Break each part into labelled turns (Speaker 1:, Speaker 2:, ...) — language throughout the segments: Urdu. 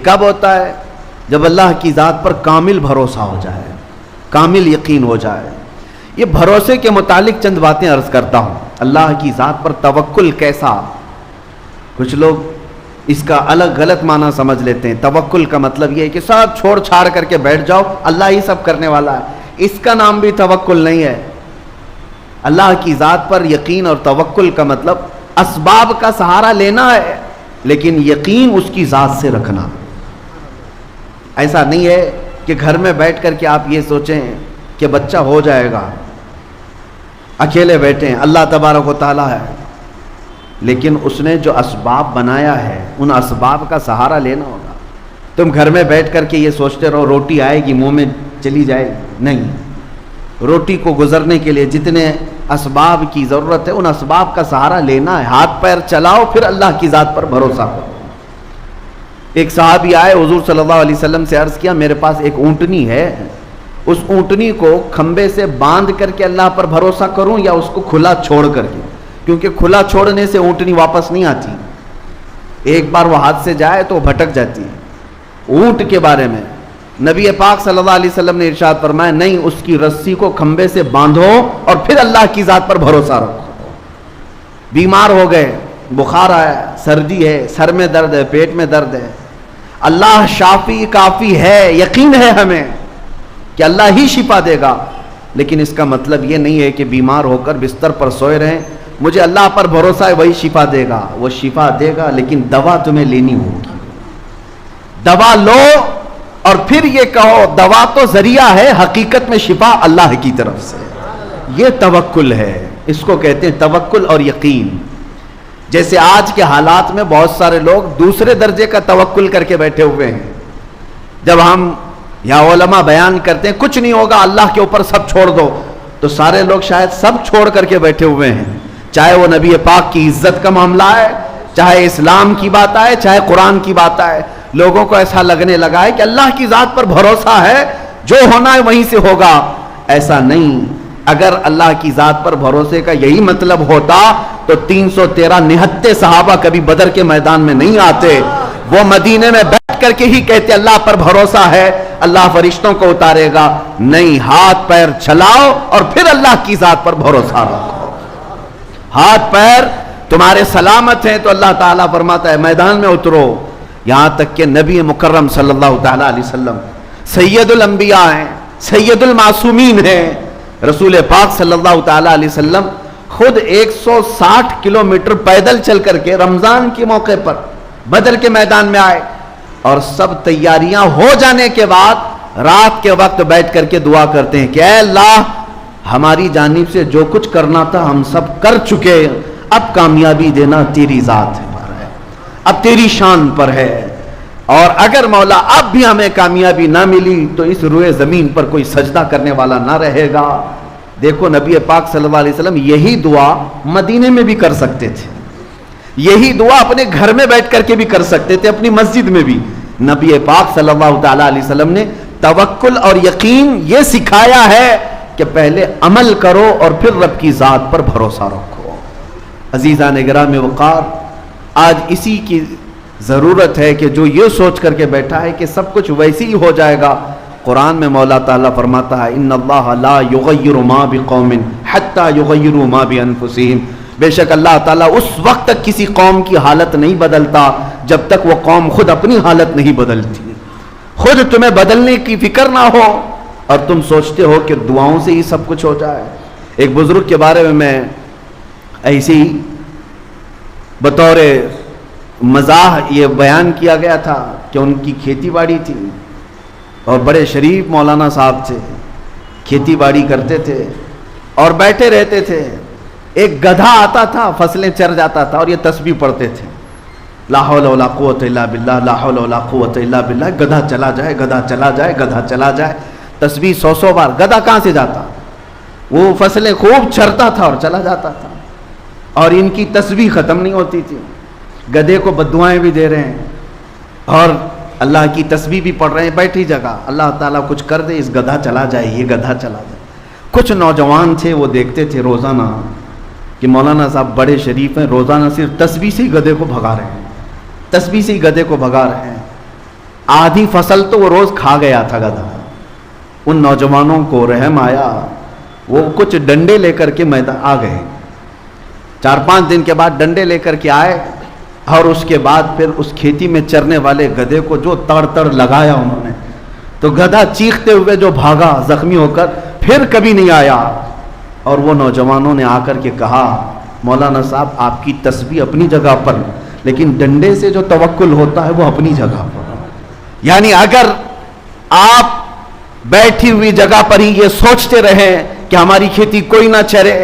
Speaker 1: کب ہوتا ہے؟ جب اللہ کی ذات پر کامل بھروسہ ہو جائے، کامل یقین ہو جائے۔ یہ بھروسے کے متعلق چند باتیں عرض کرتا ہوں۔ اللہ کی ذات پر توکل کیسا؟ کچھ لوگ اس کا الگ غلط معنی سمجھ لیتے ہیں۔ توکل کا مطلب یہ ہے کہ سب چھوڑ چھاڑ کر کے بیٹھ جاؤ، اللہ ہی سب کرنے والا ہے۔ اس کا نام بھی توکل نہیں ہے۔ اللہ کی ذات پر یقین اور توکل کا مطلب اسباب کا سہارا لینا ہے، لیکن یقین اس کی ذات سے رکھنا۔ ایسا نہیں ہے کہ گھر میں بیٹھ کر کے آپ یہ سوچیں کہ بچہ ہو جائے گا، اکیلے بیٹھے ہیں، اللہ تبارک و تعالیٰ ہے، لیکن اس نے جو اسباب بنایا ہے ان اسباب کا سہارا لینا ہوگا۔ تم گھر میں بیٹھ کر کے یہ سوچتے رہو روٹی آئے گی منہ میں چلی جائے گی، نہیں۔ روٹی کو گزرنے کے لیے جتنے اسباب کی ضرورت ہے ان اسباب کا سہارا لینا ہے، ہاتھ پیر چلاؤ، پھر اللہ کی ذات پر بھروسہ کرو۔ ایک صحابی آئے، حضور صلی اللہ علیہ وسلم سے عرض کیا میرے پاس ایک اونٹنی ہے، اس اونٹنی کو کھمبے سے باندھ کر کے اللہ پر بھروسہ کروں یا اس کو کھلا چھوڑ کر کے؟ کیونکہ کھلا چھوڑنے سے اونٹنی واپس نہیں آتی، ایک بار وہ ہاتھ سے جائے تو بھٹک جاتی ہے۔ اونٹ کے بارے میں نبی پاک صلی اللہ علیہ وسلم نے ارشاد فرمایا نہیں، اس کی رسی کو کھمبے سے باندھو اور پھر اللہ کی ذات پر بھروسہ رکھو۔ بیمار ہو گئے، بخار آیا، سردی ہے، سر میں درد ہے، پیٹ میں درد ہے، اللہ شافی کافی ہے، یقین ہے ہمیں کہ اللہ ہی شفا دے گا، لیکن اس کا مطلب یہ نہیں ہے کہ بیمار ہو کر بستر پر سوئے رہیں، مجھے اللہ پر بھروسہ ہے وہی شفا دے گا۔ وہ شفا دے گا لیکن دوا تمہیں لینی ہوگی۔ دوا لو اور پھر یہ کہو دوا تو ذریعہ ہے، حقیقت میں شفا اللہ کی طرف سے۔ یہ توکل ہے، اس کو کہتے ہیں توکل اور یقین۔ جیسے آج کے حالات میں بہت سارے لوگ دوسرے درجے کا توکل کر کے بیٹھے ہوئے ہیں۔ جب ہم یا علماء بیان کرتے ہیں کچھ نہیں ہوگا، اللہ کے اوپر سب چھوڑ دو، تو سارے لوگ شاید سب چھوڑ کر کے بیٹھے ہوئے ہیں، چاہے وہ نبی پاک کی عزت کا معاملہ ہے، چاہے اسلام کی بات آئے، چاہے قرآن کی بات آئے۔ لوگوں کو ایسا لگنے لگا ہے کہ اللہ کی ذات پر بھروسہ ہے، جو ہونا ہے وہیں سے ہوگا۔ ایسا نہیں۔ اگر اللہ کی ذات پر بھروسے کا یہی مطلب ہوتا تو 313 نہتے صحابہ کبھی بدر کے میدان میں نہیں آتے، وہ مدینے میں بیٹھ کر کے ہی کہتے اللہ پر بھروسہ ہے، اللہ فرشتوں کو اتارے گا۔ نہیں، ہاتھ پیر چلاؤ اور پھر اللہ کی ذات پر بھروسہ رکھو۔ ہاتھ پیر تمہارے سلامت ہیں تو اللہ تعالیٰ فرماتا ہے میدان میں اترو۔ یہاں تک کہ نبی مکرم صلی اللہ تعالیٰ علیہ وسلم سید الانبیاء ہیں، سید المعصومین ہیں، رسول پاک صلی اللہ تعالیٰ علیہ وسلم خود 160 کلومیٹر پیدل چل کر کے رمضان کے موقع پر بدر کے میدان میں آئے، اور سب تیاریاں ہو جانے کے بعد رات کے وقت بیٹھ کر کے دعا کرتے ہیں کہ اے اللہ، ہماری جانب سے جو کچھ کرنا تھا ہم سب کر چکے، اب کامیابی دینا تیری ذات پر ہے، اب تیری شان پر ہے، اور اگر مولا اب بھی ہمیں کامیابی نہ ملی تو اس روئے زمین پر کوئی سجدہ کرنے والا نہ رہے گا۔ دیکھو نبی پاک صلی اللہ علیہ وسلم یہی دعا مدینے میں بھی کر سکتے تھے، یہی دعا اپنے گھر میں بیٹھ کر کے بھی کر سکتے تھے، اپنی مسجد میں بھی۔ نبی پاک صلی اللہ تعالیٰ علیہ وسلم نے توکل اور یقین یہ سکھایا ہے کہ پہلے عمل کرو اور پھر رب کی ذات پر بھروسہ رکھو۔ عزیزان گرامی وقار، آج اسی کی ضرورت ہے کہ جو یہ سوچ کر کے بیٹھا ہے کہ سب کچھ ویسے ہی ہو جائے گا۔ قرآن میں مولا تعالیٰ فرماتا ہے ان اللہ لا یغیر ما بقوم حتی یغیروا ما بانفسہم، بے شک اللہ تعالیٰ اس وقت تک کسی قوم کی حالت نہیں بدلتا جب تک وہ قوم خود اپنی حالت نہیں بدلتی۔ خود تمہیں بدلنے کی فکر نہ ہو اور تم سوچتے ہو کہ دعاؤں سے ہی سب کچھ ہو جائے۔ ایک بزرگ کے بارے میں ایسی بطور مزاح یہ بیان کیا گیا تھا کہ ان کی کھیتی باڑی تھی اور بڑے شریف مولانا صاحب تھے، کھیتی باڑی کرتے تھے اور بیٹھے رہتے تھے۔ ایک گدھا آتا تھا، فصلیں چر جاتا تھا اور یہ تسبیح پڑھتے تھے، لا حول ولا قوت الا باللہ، لا حول ولا قوت الا باللہ۔ گدھا چلا جائے، گدھا چلا جائے، گدھا چلا جائے، تسبیح 100 بار۔ گدھا کہاں سے جاتا؟ وہ فصلیں خوب چرتا تھا اور چلا جاتا تھا، اور ان کی تسبیح ختم نہیں ہوتی تھی۔ گدھے کو بددعائیں بھی دے رہے ہیں اور اللہ کی تسبیح بھی پڑھ رہے ہیں بیٹھی جگہ، اللہ تعالیٰ کچھ کر دے، اس گدھا چلا جائے، یہ گدھا چلا جائے۔ کچھ نوجوان تھے، وہ دیکھتے تھے روزانہ کہ مولانا صاحب بڑے شریف ہیں، روزانہ صرف تسبیح سے ہی گدھے کو بھگا رہے ہیں، تسبیح سے ہی گدھے کو بھگا رہے ہیں۔ آدھی فصل تو وہ روز کھا گیا تھا گدھا۔ ان نوجوانوں کو رحم آیا، وہ کچھ ڈنڈے لے کر کے میدان آ گئے۔ 4-5 دن کے بعد ڈنڈے لے کر کے آئے، اور اس کے بعد پھر اس کھیتی میں چرنے والے گدھے کو جو تڑ لگایا انہوں نے، تو گدھا چیختے ہوئے جو بھاگا زخمی ہو کر، پھر کبھی نہیں آیا۔ اور وہ نوجوانوں نے آ کر کے کہا، مولانا صاحب آپ کی تسبیح اپنی جگہ پر، لیکن ڈنڈے سے جو توکل ہوتا ہے وہ اپنی جگہ پر۔ یعنی اگر آپ بیٹھی ہوئی جگہ پر ہی یہ سوچتے رہیں کہ ہماری کھیتی کوئی نہ چرے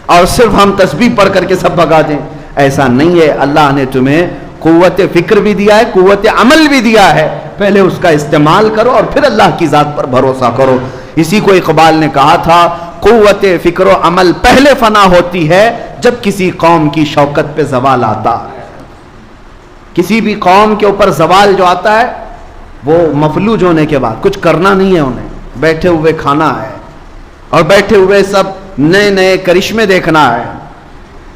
Speaker 1: اور صرف ہم تسبیح پڑھ کر کے سب بھگا دیں، ایسا نہیں ہے۔ اللہ نے تمہیں قوت فکر بھی دیا ہے، قوت عمل بھی دیا ہے، پہلے اس کا استعمال کرو اور پھر اللہ کی ذات پر بھروسہ کرو۔ اسی کو اقبال نے کہا تھا، قوت فکر و عمل پہلے فنا ہوتی ہے جب کسی قوم کی شوکت پہ زوال آتا ہے۔ کسی بھی قوم کے اوپر زوال جو آتا ہے، وہ مفلوج ہونے کے بعد کچھ کرنا نہیں ہے، انہیں بیٹھے ہوئے کھانا ہے اور بیٹھے ہوئے سب نئے نئے کرشمے دیکھنا ہے،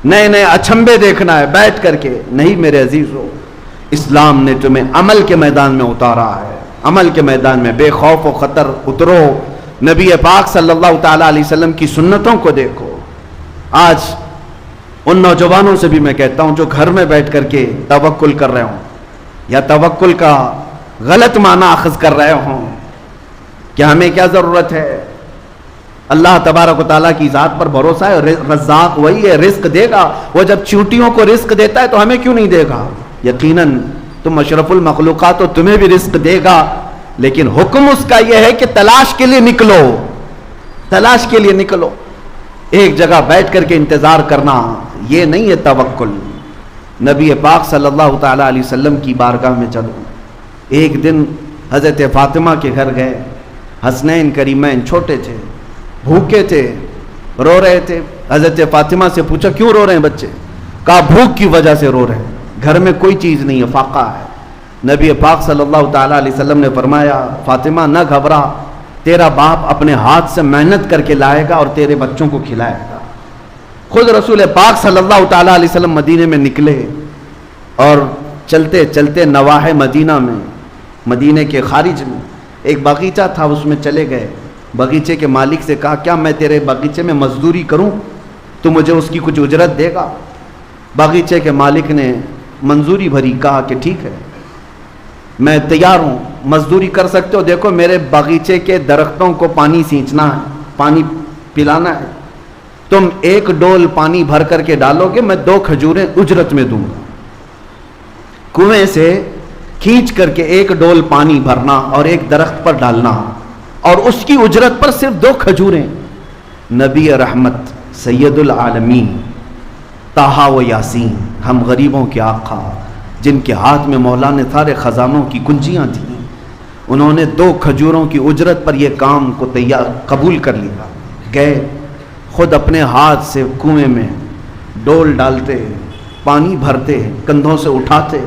Speaker 1: نئے نئے اچھمبے دیکھنا ہے بیٹھ کر کے۔ نہیں میرے عزیزو، اسلام نے تمہیں عمل کے میدان میں اتارا ہے، عمل کے میدان میں بے خوف و خطر اترو۔ نبی پاک صلی اللہ تعالیٰ علیہ وسلم کی سنتوں کو دیکھو۔ آج ان نوجوانوں سے بھی میں کہتا ہوں جو گھر میں بیٹھ کر کے توکل کر رہے ہوں یا توکل کا غلط معنی اخذ کر رہے ہوں، کہ ہمیں کیا ضرورت ہے، اللہ تبارک و تعالیٰ کی ذات پر بھروسہ ہے، رزاق وہی ہے، رزق دے گا۔ وہ جب چونٹیوں کو رزق دیتا ہے تو ہمیں کیوں نہیں دے گا؟ یقیناً تم اشرف المخلوقات تو تمہیں بھی رزق دے گا، لیکن حکم اس کا یہ ہے کہ تلاش کے لیے نکلو، تلاش کے لیے نکلو۔ ایک جگہ بیٹھ کر کے انتظار کرنا یہ نہیں ہے توکل۔ نبی پاک صلی اللہ تعالیٰ علیہ وسلم کی بارگاہ میں چلو۔ ایک دن حضرت فاطمہ کے گھر گئے، حسنین کریمین چھوٹے تھے، بھوکے تھے، رو رہے تھے۔ حضرت فاطمہ سے پوچھا کیوں رو رہے ہیں بچے؟ کہا بھوک کی وجہ سے رو رہے ہیں، گھر میں کوئی چیز نہیں ہے، فاقہ ہے۔ نبی پاک صلی اللہ تعالیٰ علیہ وسلم نے فرمایا، فاطمہ نہ گھبرا، تیرا باپ اپنے ہاتھ سے محنت کر کے لائے گا اور تیرے بچوں کو کھلائے گا۔ خود رسول پاک صلی اللہ تعالیٰ علیہ وسلم مدینے میں نکلے اور چلتے چلتے نواحِ مدینہ میں، مدینے کے خارج میں ایک باغیچہ تھا، اس میں چلے گئے۔ باغیچے کے مالک سے کہا کیا میں تیرے باغیچے میں مزدوری کروں، تو مجھے اس کی کچھ اجرت دے گا؟ باغیچے کے مالک نے منظوری بھری، کہا کہ ٹھیک ہے میں تیار ہوں، مزدوری کر سکتے ہو۔ دیکھو میرے باغیچے کے درختوں کو پانی سینچنا ہے، پانی پلانا ہے، تم 1 ڈول پانی بھر کر کے ڈالو گے، میں 2 کھجوریں اجرت میں دوں گا۔ کنویں سے کھینچ کر کے 1 ڈول پانی بھرنا اور ایک درخت پر ڈالنا، اور اس کی اجرت پر صرف 2 کھجوریں۔ نبی رحمت سید العالمین طٰہٰ و یاسین، ہم غریبوں کے آقا، جن کے ہاتھ میں مولا نے سارے خزانوں کی کنجیاں تھیں، انہوں نے 2 کھجوروں کی اجرت پر یہ کام کو قبول کر لیا۔ گئے خود اپنے ہاتھ سے کنویں میں ڈول ڈالتے، پانی بھرتے، کندھوں سے اٹھاتے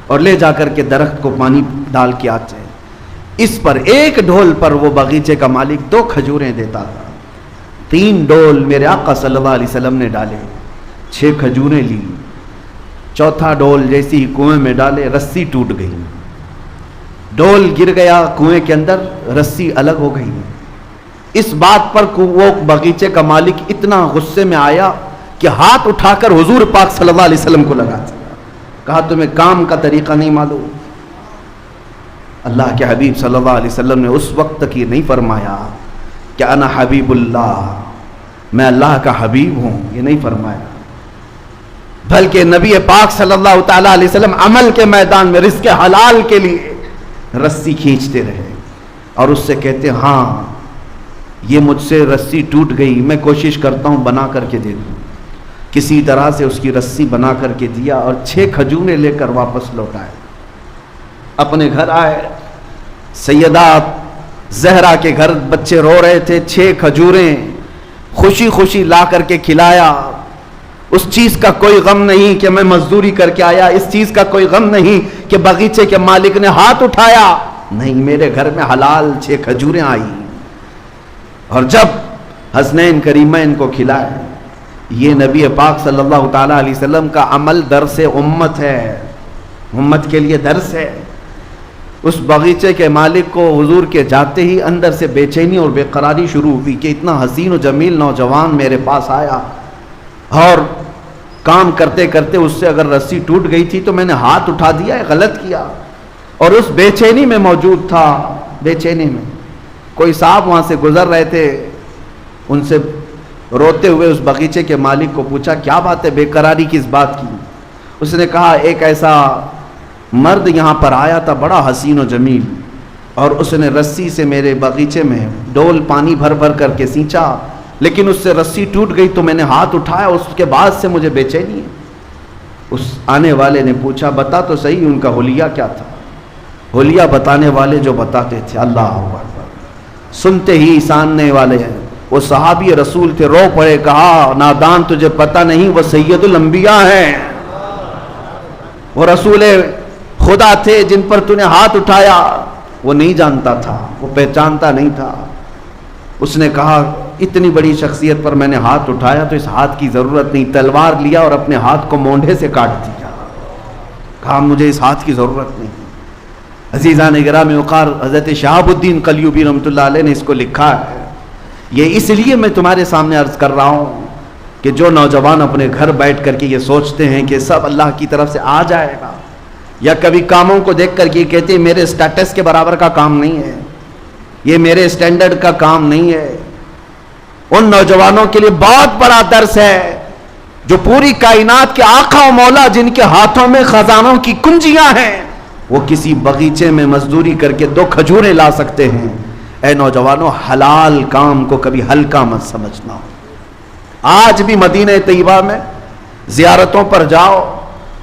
Speaker 1: اور لے جا کر کے درخت کو پانی ڈال کے آتے۔ اس پر 1 ڈول پر وہ باغیچے کا مالک 2 کھجوریں دیتا تھا۔ 3 ڈول میرے آقا صلی اللہ علیہ وسلم نے ڈالے، 6 کھجوریں لی۔ چوتھا ڈول جیسی ہی کنویں میں ڈالے، رسی ٹوٹ گئی، ڈول گر گیا کنویں کے اندر، رسی الگ ہو گئی۔ اس بات پر وہ باغیچے کا مالک اتنا غصے میں آیا کہ ہاتھ اٹھا کر حضور پاک صلی اللہ علیہ وسلم کو لگا دیا، کہا تمہیں کام کا طریقہ نہیں معلوم؟ اللہ کے حبیب صلی اللہ علیہ وسلم نے اس وقت تک یہ نہیں فرمایا کہ انا حبیب اللہ، میں اللہ کا حبیب ہوں، یہ نہیں فرمایا، بلکہ نبی پاک صلی اللہ تعالیٰ علیہ وسلم عمل کے میدان میں رزق حلال کے لیے رسی کھینچتے رہے اور اس سے کہتے ہاں یہ مجھ سے رسی ٹوٹ گئی، میں کوشش کرتا ہوں بنا کر کے دے دوں۔ کسی طرح سے اس کی رسی بنا کر کے دیا اور 6 کھجوریں لے کر واپس لوٹائے۔ اپنے گھر آئے، سیدہ زہرا کے گھر بچے رو رہے تھے، 6 کھجوریں خوشی خوشی لا کر کے کھلایا۔ اس چیز کا کوئی غم نہیں کہ میں مزدوری کر کے آیا، اس چیز کا کوئی غم نہیں کہ باغیچے کے مالک نے ہاتھ اٹھایا، نہیں، میرے گھر میں حلال 6 کھجوریں آئی۔ اور جب حسنین کریمین کو کھلائے، یہ نبی پاک صلی اللہ تعالیٰ علیہ وسلم کا عمل درس امت ہے، امت کے لیے درس ہے۔ اس باغیچے کے مالک کو حضور کے جاتے ہی اندر سے بے چینی اور بے قراری شروع ہوئی کہ اتنا حسین و جمیل نوجوان میرے پاس آیا اور کام کرتے کرتے اس سے اگر رسی ٹوٹ گئی تھی تو میں نے ہاتھ اٹھا دیا، غلط کیا، اور اس بے چینی میں موجود تھا۔ بے چینی میں کوئی صاحب وہاں سے گزر رہے تھے، ان سے روتے ہوئے اس باغیچے کے مالک کو پوچھا کیا بات ہے، بے قراری کس بات کی؟ اس نے کہا ایک ایسا مرد یہاں پر آیا تھا بڑا حسین و جمیل، اور اس نے رسی سے میرے باغیچے میں ڈول پانی بھر بھر کر کے سینچا، لیکن اس سے رسی ٹوٹ گئی تو میں نے ہاتھ اٹھایا، اس کے بعد سے مجھے بے چینی ہے۔ اس آنے والے نے پوچھا بتا تو صحیح ان کا حلیہ کیا تھا؟ حلیہ بتانے والے جو بتاتے تھے، اللہ اکبر، سنتے ہی ساننے والے ہیں، وہ صحابی رسول تھے، رو پڑے، کہا نادان تجھے پتہ نہیں وہ سید الانبیاء ہیں، وہ رسول خدا تھے جن پر تو نے ہاتھ اٹھایا۔ وہ نہیں جانتا تھا، وہ پہچانتا نہیں تھا۔ اس نے کہا اتنی بڑی شخصیت پر میں نے ہاتھ اٹھایا تو اس ہاتھ کی ضرورت نہیں، تلوار لیا اور اپنے ہاتھ کو مونڈھے سے کاٹ دیا، کہا مجھے اس ہاتھ کی ضرورت نہیں۔ عزیزان گرامی وقار، حضرت شہاب الدین قلیوبی رحمۃ اللہ علیہ نے اس کو لکھا ہے۔ یہ اس لیے میں تمہارے سامنے عرض کر رہا ہوں کہ جو نوجوان اپنے گھر بیٹھ کر کے یہ سوچتے ہیں کہ سب اللہ کی طرف سے آ جائے گا، یا کبھی کاموں کو دیکھ کر کے کہتے ہیں میرے سٹیٹس کے برابر کا کام نہیں ہے، یہ میرے سٹینڈرڈ کا کام نہیں ہے، ان نوجوانوں کے لیے بہت بڑا درس ہے جو پوری کائنات کے آقا و مولا جن کے ہاتھوں میں خزانوں کی کنجیاں ہیں، وہ کسی باغیچے میں مزدوری کر کے 2 کھجوریں لا سکتے ہیں۔ اے نوجوانوں، حلال کام کو کبھی ہلکا مت سمجھنا۔ آج بھی مدینہ طیبہ میں زیارتوں پر جاؤ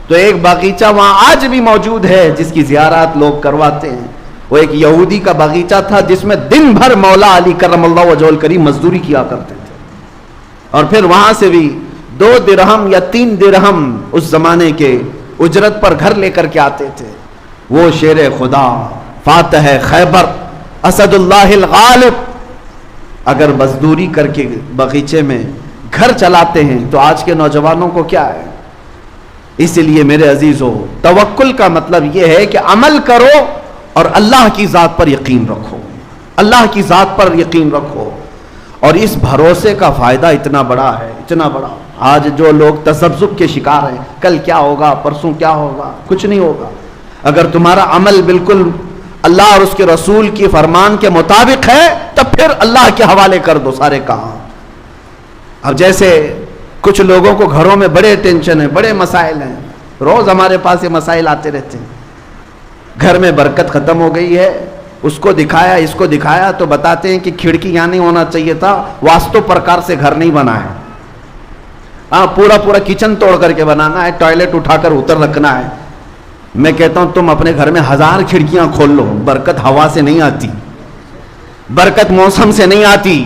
Speaker 1: تو ایک باغیچہ وہاں آج بھی موجود ہے جس کی زیارات لوگ کرواتے ہیں۔ وہ ایک یہودی کا باغیچہ تھا جس میں دن بھر مولا علی کرم اللہ وجہہ الکریم مزدوری کیا کرتے تھے، اور پھر وہاں سے بھی 2 درہم یا 3 درہم اس زمانے کے اجرت پر گھر لے کر کے آتے تھے۔ وہ شیر خدا، فاتح خیبر، اسد اللہ الغالب اگر مزدوری کر کے باغیچے میں گھر چلاتے ہیں تو آج کے نوجوانوں کو کیا ہے؟ اس لیے میرے عزیزو، توکل کا مطلب یہ ہے کہ عمل کرو اور اللہ کی ذات پر یقین رکھو، اللہ کی ذات پر یقین رکھو، اور اس بھروسے کا فائدہ اتنا بڑا ہے، اتنا بڑا۔ آج جو لوگ تذبذب کے شکار ہیں، کل کیا ہوگا، پرسوں کیا ہوگا، کچھ نہیں ہوگا۔ اگر تمہارا عمل بالکل اللہ اور اس کے رسول کی فرمان کے مطابق ہے تب پھر اللہ کے حوالے کر دو سارے کام۔ اب جیسے کچھ لوگوں کو گھروں میں بڑے ٹینشن ہیں، بڑے مسائل ہیں، روز ہمارے پاس یہ مسائل آتے رہتے ہیں۔ گھر میں برکت ختم ہو گئی ہے، اس کو دکھایا اس کو دکھایا تو بتاتے ہیں کہ کھڑکی یہاں نہیں ہونا چاہیے تھا، واستو پرکار سے گھر نہیں بنا ہے، ہاں پورا کچن توڑ کر کے بنانا ہے، ٹوائلٹ اٹھا کر اتر رکھنا ہے۔ میں کہتا ہوں تم اپنے گھر میں 1000 کھڑکیاں کھول لو، برکت ہوا سے نہیں آتی، برکت موسم سے نہیں آتی۔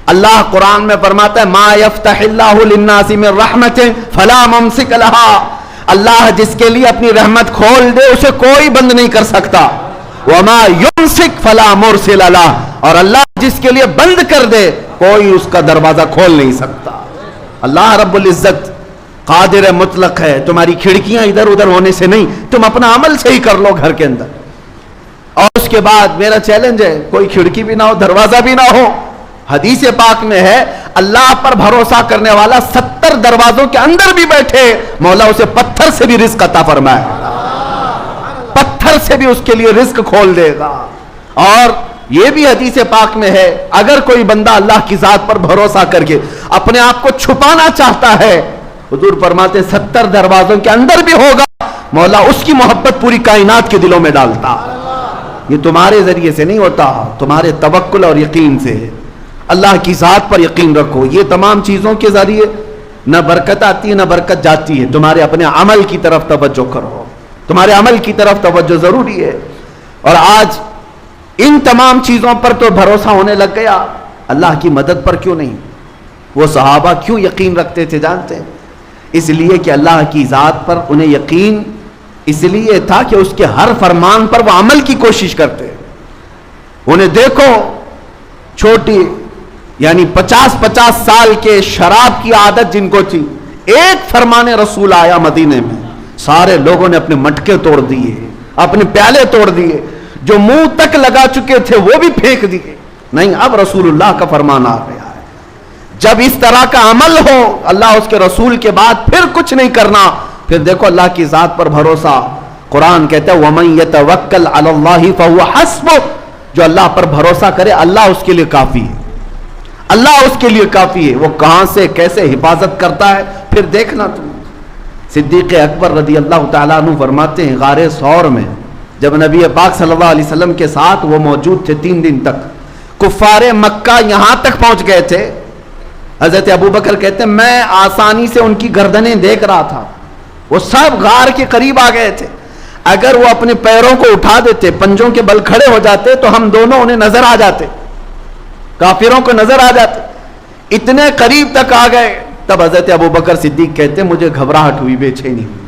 Speaker 1: اللہ قرآن میں فرماتا ہے ما یفتح اللہ للناس من رحمت فلا ممسک لها، اللہ جس کے لیے اپنی رحمت کھول دے اسے کوئی بند نہیں کر سکتا، وما یمسک فلا مرسل لہ، اور اللہ جس کے لیے بند کر دے کوئی اس کا دروازہ کھول نہیں سکتا۔ اللہ رب العزت قادر مطلق ہے، تمہاری کھڑکیاں ادھر ادھر ہونے سے نہیں، تم اپنا عمل صحیح کر لو گھر کے اندر۔ اور اس کے بعد میرا چیلنج ہے کوئی کھڑکی بھی نہ ہو، دروازہ بھی نہ ہو۔ حدیث پاک میں ہے اللہ پر بھروسہ کرنے والا 70 دروازوں کے اندر بھی بیٹھے مولا اسے پتھر سے بھی رزق عطا فرمائے، پتھر سے بھی اس کے لیے رزق کھول دے گا۔ اور یہ بھی حدیث پاک میں ہے اگر کوئی بندہ اللہ کی ذات پر بھروسہ کر کے اپنے آپ کو چھپانا چاہتا ہے، حضور فرماتے 70 دروازوں کے اندر بھی ہوگا مولا اس کی محبت پوری کائنات کے دلوں میں ڈالتا۔ یہ تمہارے ذریعے سے نہیں ہوتا، تمہارے توکل اور یقین سے۔ اللہ کی ذات پر یقین رکھو، یہ تمام چیزوں کے ذریعے نہ برکت آتی ہے نہ برکت جاتی ہے، تمہارے اپنے عمل کی طرف توجہ کرو، تمہارے عمل کی طرف توجہ ضروری ہے۔ اور آج ان تمام چیزوں پر تو بھروسہ ہونے لگ گیا، اللہ کی مدد پر کیوں نہیں؟ وہ صحابہ کیوں یقین رکھتے تھے جانتے ہیں؟ اس لیے کہ اللہ کی ذات پر انہیں یقین اس لیے تھا کہ اس کے ہر فرمان پر وہ عمل کی کوشش کرتے۔ انہیں دیکھو چھوٹی یعنی 50 سال کے شراب کی عادت جن کو تھی، ایک فرمان رسول آیا مدینے میں، سارے لوگوں نے اپنے مٹکے توڑ دیے، اپنے پیالے توڑ دیے، جو منہ تک لگا چکے تھے وہ بھی پھینک دیے. نہیں، اب رسول اللہ کا فرمان آ گیا ہے. جب اس طرح کا عمل ہو اللہ اس کے رسول کے بعد پھر کچھ نہیں کرنا. پھر دیکھو اللہ کی ذات پر بھروسہ. قرآن کہتا ہے وَمَن يَتَوَكَّلْ عَلَى اللَّهِ فَهُوَ حَسْبُهُ. جو اللہ پر بھروسہ کرے اللہ اس کے لیے کافی ہے. اللہ اس کے لیے کافی ہے. وہ کہاں سے کیسے حفاظت کرتا ہے پھر دیکھنا تم. صدیق اکبر رضی اللہ تعالیٰ عنہ فرماتے ہیں غار ثور میں جب نبی پاک صلی اللہ علیہ وسلم کے ساتھ وہ موجود تھے 3 دن تک، کفار مکہ یہاں تک پہنچ گئے تھے. حضرت ابوبکر کہتے ہیں میں آسانی سے ان کی گردنیں دیکھ رہا تھا، وہ سب غار کے قریب آ گئے تھے. اگر وہ اپنے پیروں کو اٹھا دیتے، پنجوں کے بل کھڑے ہو جاتے تو ہم دونوں انہیں نظر آ جاتے، کافروں کو نظر آ جاتے. اتنے قریب تک آ گئے. تب حضرت ابوبکر صدیق کہتے ہیں مجھے گھبراہٹ ہوئی، بے چینی ہوئی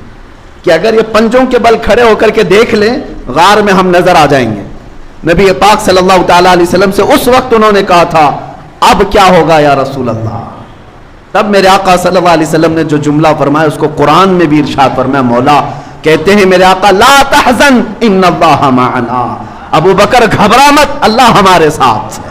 Speaker 1: کہ اگر یہ پنجوں کے بل کھڑے ہو کر کے دیکھ لیں غار میں ہم نظر آ جائیں گے. نبی پاک صلی اللہ تعالیٰ علیہ وسلم سے اس وقت انہوں نے کہا تھا اب کیا ہوگا یا رسول اللہ. تب میرے آقا صلی اللہ علیہ وسلم نے جو جملہ فرمایا اس کو قرآن میں بھی ارشاد فرمایا. مولا کہتے ہیں میرے آقا لا تحزن ان اللہ معنا. ابو بکر گھبرا مت، اللہ ہمارے ساتھ ہے.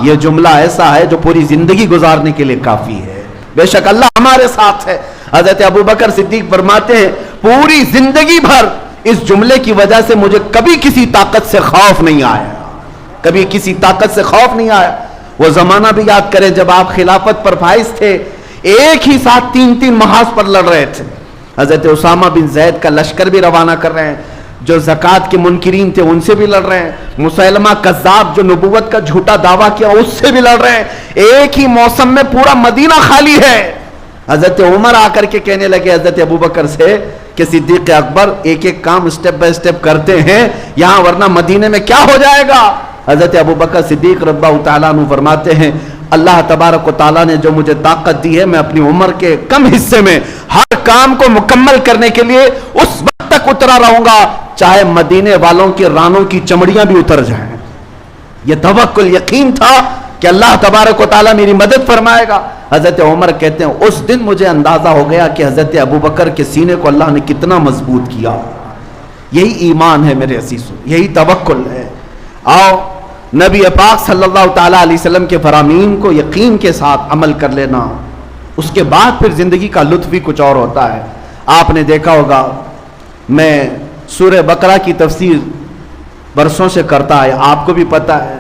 Speaker 1: یہ جملہ ایسا ہے جو پوری زندگی گزارنے کے لیے کافی ہے. بے شک اللہ ہمارے ساتھ ہے. حضرت ابو بکر صدیق فرماتے ہیں پوری زندگی بھر اس جملے کی وجہ سے مجھے کبھی کسی طاقت سے خوف نہیں آیا، کبھی کسی طاقت سے خوف نہیں آیا. وہ زمانہ بھی یاد کریں جب آپ خلافت پر فائز تھے، ایک ہی ساتھ 3 محاذ پر لڑ رہے تھے. حضرت اسامہ بن زید کا لشکر بھی روانہ کر رہے ہیں، جو زکوٰۃ کے منکرین تھے ان سے بھی لڑ رہے ہیں، مسیلمہ کذاب جو نبوت کا جھوٹا دعویٰ کیا اس سے بھی لڑ رہے ہیں. ایک ہی موسم میں پورا مدینہ خالی ہے. حضرت عمر آ کر کے کہنے لگے حضرت ابوبکر سے کہ صدیق اکبر ایک ایک کام اسٹیپ بائی اسٹیپ کرتے ہیں یہاں، ورنہ مدینے میں کیا ہو جائے گا. حضرت ابوبکر صدیق رضی اللہ تعالیٰ عنہ فرماتے ہیں اللہ تبارک و تعالیٰ نے جو مجھے طاقت دی ہے میں اپنی عمر کے کم حصے میں ہر کام کو مکمل کرنے کے لیے اس وقت تک اترا رہوں گا چاہے مدینے والوں کے رانوں کی چمڑیاں بھی اتر جائیں. یہ توکل یقین تھا کہ اللہ تبارک و تعالیٰ میری مدد فرمائے گا. حضرت عمر کہتے ہیں اس دن مجھے اندازہ ہو گیا کہ حضرت ابوبکر کے سینے کو اللہ نے کتنا مضبوط کیا. یہی ایمان ہے میرے عزیزو، یہی توکل ہے. آؤ نبی پاک صلی اللہ تعالیٰ علیہ وسلم کے فرامین کو یقین کے ساتھ عمل کر لینا، اس کے بعد پھر زندگی کا لطف بھی کچھ اور ہوتا ہے. آپ نے دیکھا ہوگا میں سورہ بقرہ کی تفسیر برسوں سے کرتا ہے، آپ کو بھی پتہ ہے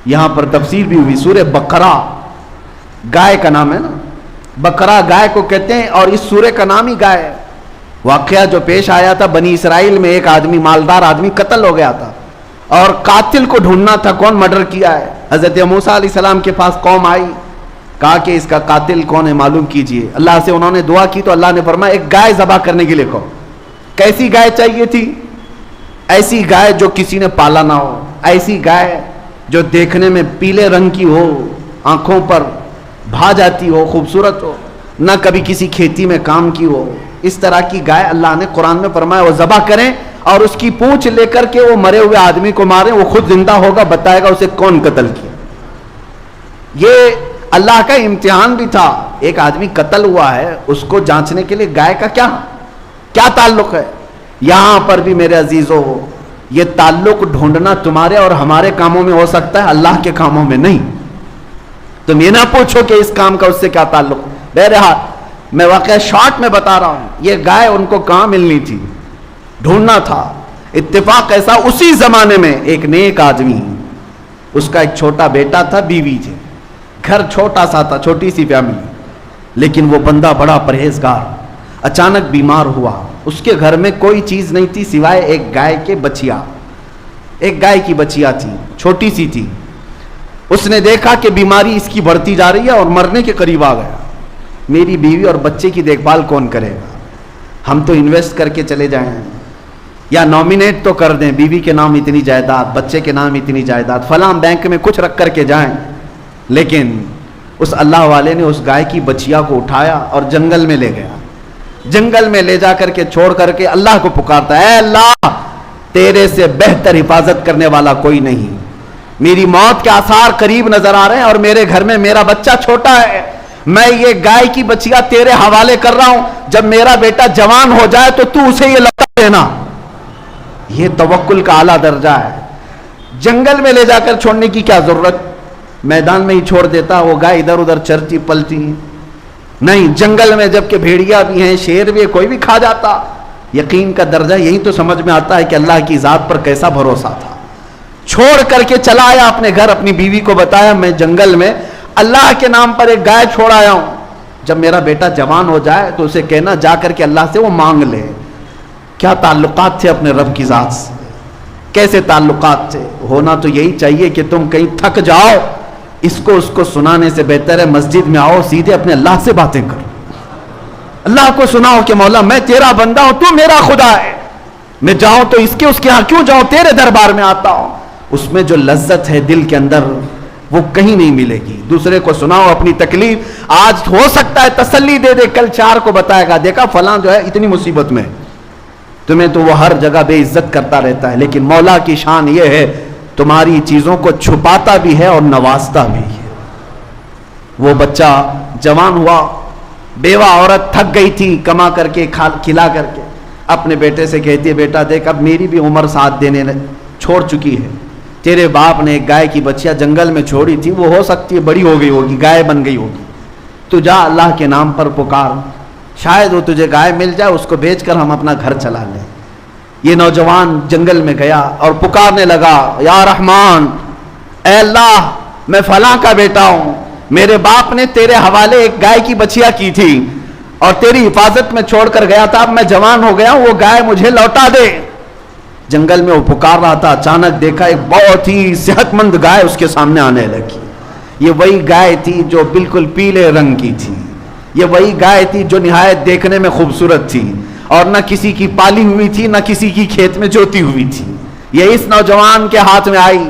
Speaker 1: یہاں پر تفسیر بھی ہوئی. سورہ بقرہ گائے کا نام ہے نا، بقرہ گائے کو کہتے ہیں اور اس سورہ کا نام ہی گائے. واقعہ جو پیش آیا تھا بنی اسرائیل میں، ایک آدمی مالدار آدمی قتل ہو گیا تھا اور قاتل کو ڈھونڈنا تھا کون مرڈر کیا ہے. حضرت موسیٰ علیہ السلام کے پاس قوم آئی، کہا کہ اس کا قاتل کون ہے معلوم کیجئے. اللہ سے انہوں نے دعا کی تو اللہ نے فرمایا ایک گائے ذبح کرنے کے لیے کہو. کیسی گائے چاہیے تھی؟ ایسی گائے جو کسی نے پالا نہ ہو، ایسی گائے جو دیکھنے میں پیلے رنگ کی ہو، آنکھوں پر بھا جاتی ہو، خوبصورت ہو، نہ کبھی کسی کھیتی میں کام کی ہو. اس طرح کی گائے اللہ نے قرآن میں فرمایا وہ ذبح کریں اور اس کی پونچھ لے کر کے وہ مرے ہوئے آدمی کو ماریں، وہ خود زندہ ہوگا، بتائے گا اسے کون قتل کیا. یہ اللہ کا امتحان بھی تھا. ایک آدمی قتل ہوا ہے اس کو جانچنے کے لیے گائے کا کیا تعلق ہے. یہاں پر بھی میرے عزیزو یہ تعلق ڈھونڈنا تمہارے اور ہمارے کاموں میں ہو سکتا ہے، اللہ کے کاموں میں نہیں. تم یہ نہ پوچھو کہ اس کام کا اس سے کیا تعلق. بہرحال میں واقعہ شارٹ میں بتا رہا ہوں، یہ گائے ان کو کہاں ملنی تھی، ڈھونڈنا تھا. اتفاق ایسا اسی زمانے میں ایک نیک آدمی، اس کا ایک چھوٹا بیٹا تھا، بیوی تھی، گھر چھوٹا سا تھا، چھوٹی سی فیملی، لیکن وہ بندہ بڑا پرہیزگار. اچانک بیمار ہوا. اس کے گھر میں کوئی چیز نہیں تھی سوائے ایک گائے کے بچیا. ایک گائے کی بچیا تھی، چھوٹی سی تھی. اس نے دیکھا کہ بیماری اس کی بڑھتی جا رہی ہے اور مرنے کے قریب آ گیا. میری بیوی اور بچے کی دیکھ بھال کون کرے گا؟ ہم تو انویسٹ کر کے چلے جائیں یا نامینیٹ تو کر دیں، بیوی کے نام اتنی جائیداد، بچے کے نام اتنی جائیداد، فلاں بینک میں کچھ رکھ کر کے جائیں. لیکن اس اللہ والے نے اس گائے کی بچیا کو اٹھایا اور جنگل میں لے گیا. جنگل میں لے جا کر کے چھوڑ کر کے اللہ کو پکارتا ہے، اے اللہ تیرے سے بہتر حفاظت کرنے والا کوئی نہیں. میری موت کے آثار قریب نظر آ رہے ہیں اور میرے گھر میں میرا بچہ چھوٹا ہے. میں یہ گائے کی بچیا تیرے حوالے کر رہا ہوں. جب میرا بیٹا جوان ہو جائے تو تو اسے یہ لقب دینا. یہ توکل کا اعلیٰ درجہ ہے. جنگل میں لے جا کر چھوڑنے کی کیا ضرورت, میدان میں ہی چھوڑ دیتا, وہ گائے ادھر ادھر چرتی پلتی. نہیں, جنگل میں جب کہ بھیڑیا بھی ہیں, شیر بھی, کوئی بھی کھا جاتا. یقین کا درجہ یہی تو سمجھ میں آتا ہے کہ اللہ کی ذات پر کیسا بھروسہ تھا. چھوڑ کر کے چلا آیا اپنے گھر, اپنی بیوی کو بتایا میں جنگل میں اللہ کے نام پر ایک گائے چھوڑ آیا ہوں, جب میرا بیٹا جوان ہو جائے تو اسے کہنا جا کر کے اللہ سے وہ مانگ لے. کیا تعلقات تھے اپنے رب کی ذات سے, کیسے تعلقات تھے. ہونا تو یہی چاہیے کہ تم کہیں تھک جاؤ, اس کو سنانے سے بہتر ہے مسجد میں آؤ, سیدھے اپنے اللہ سے باتیں کرو, اللہ کو سناؤ کہ مولا میں تیرا بندہ ہوں, تو میرا خدا ہے, میں جاؤں تو اس کے ہاں کیوں جاؤں, تیرے دربار میں آتا ہوں. اس میں جو لذت ہے دل کے اندر وہ کہیں نہیں ملے گی. دوسرے کو سناؤ اپنی تکلیف, آج ہو سکتا ہے تسلی دے دے, کل 4 کو بتائے گا دیکھا فلاں جو ہے اتنی مصیبت میں, تمہیں تو وہ ہر جگہ بے عزت کرتا رہتا ہے. لیکن مولا کی شان یہ ہے تمہاری چیزوں کو چھپاتا بھی ہے اور نوازتا بھی ہے. وہ بچہ جوان ہوا, بیوہ عورت تھک گئی تھی کما کر کے کھلا کر کے, اپنے بیٹے سے کہتی ہے بیٹا دیکھ اب میری بھی عمر ساتھ دینے چھوڑ چکی ہے, تیرے باپ نے ایک گائے کی بچیا جنگل میں چھوڑی تھی, وہ ہو سکتی ہے بڑی ہو گئی ہوگی, گائے بن گئی ہوگی, تو جا اللہ کے نام پر پکار, شاید وہ تجھے گائے مل جائے, اس کو بیچ کر ہم اپنا گھر چلا لیں. یہ نوجوان جنگل میں گیا اور پکارنے لگا یا رحمان, اے اللہ میں فلاں کا بیٹا ہوں, میرے باپ نے تیرے حوالے ایک گائے کی بچیا کی تھی اور تیری حفاظت میں چھوڑ کر گیا تھا, اب میں جوان ہو گیا ہوں, وہ گائے مجھے لوٹا دے. جنگل میں وہ پکار رہا تھا, اچانک دیکھا ایک بہت ہی صحت مند گائے اس کے سامنے آنے لگی. یہ وہی گائے تھی جو بالکل پیلے رنگ کی تھی, یہ وہی گائے تھی جو نہایت دیکھنے میں خوبصورت تھی اور نہ کسی کی پالی ہوئی تھی نہ کسی کی کھیت میں جوتی ہوئی تھی. یہ اس نوجوان کے ہاتھ میں آئی,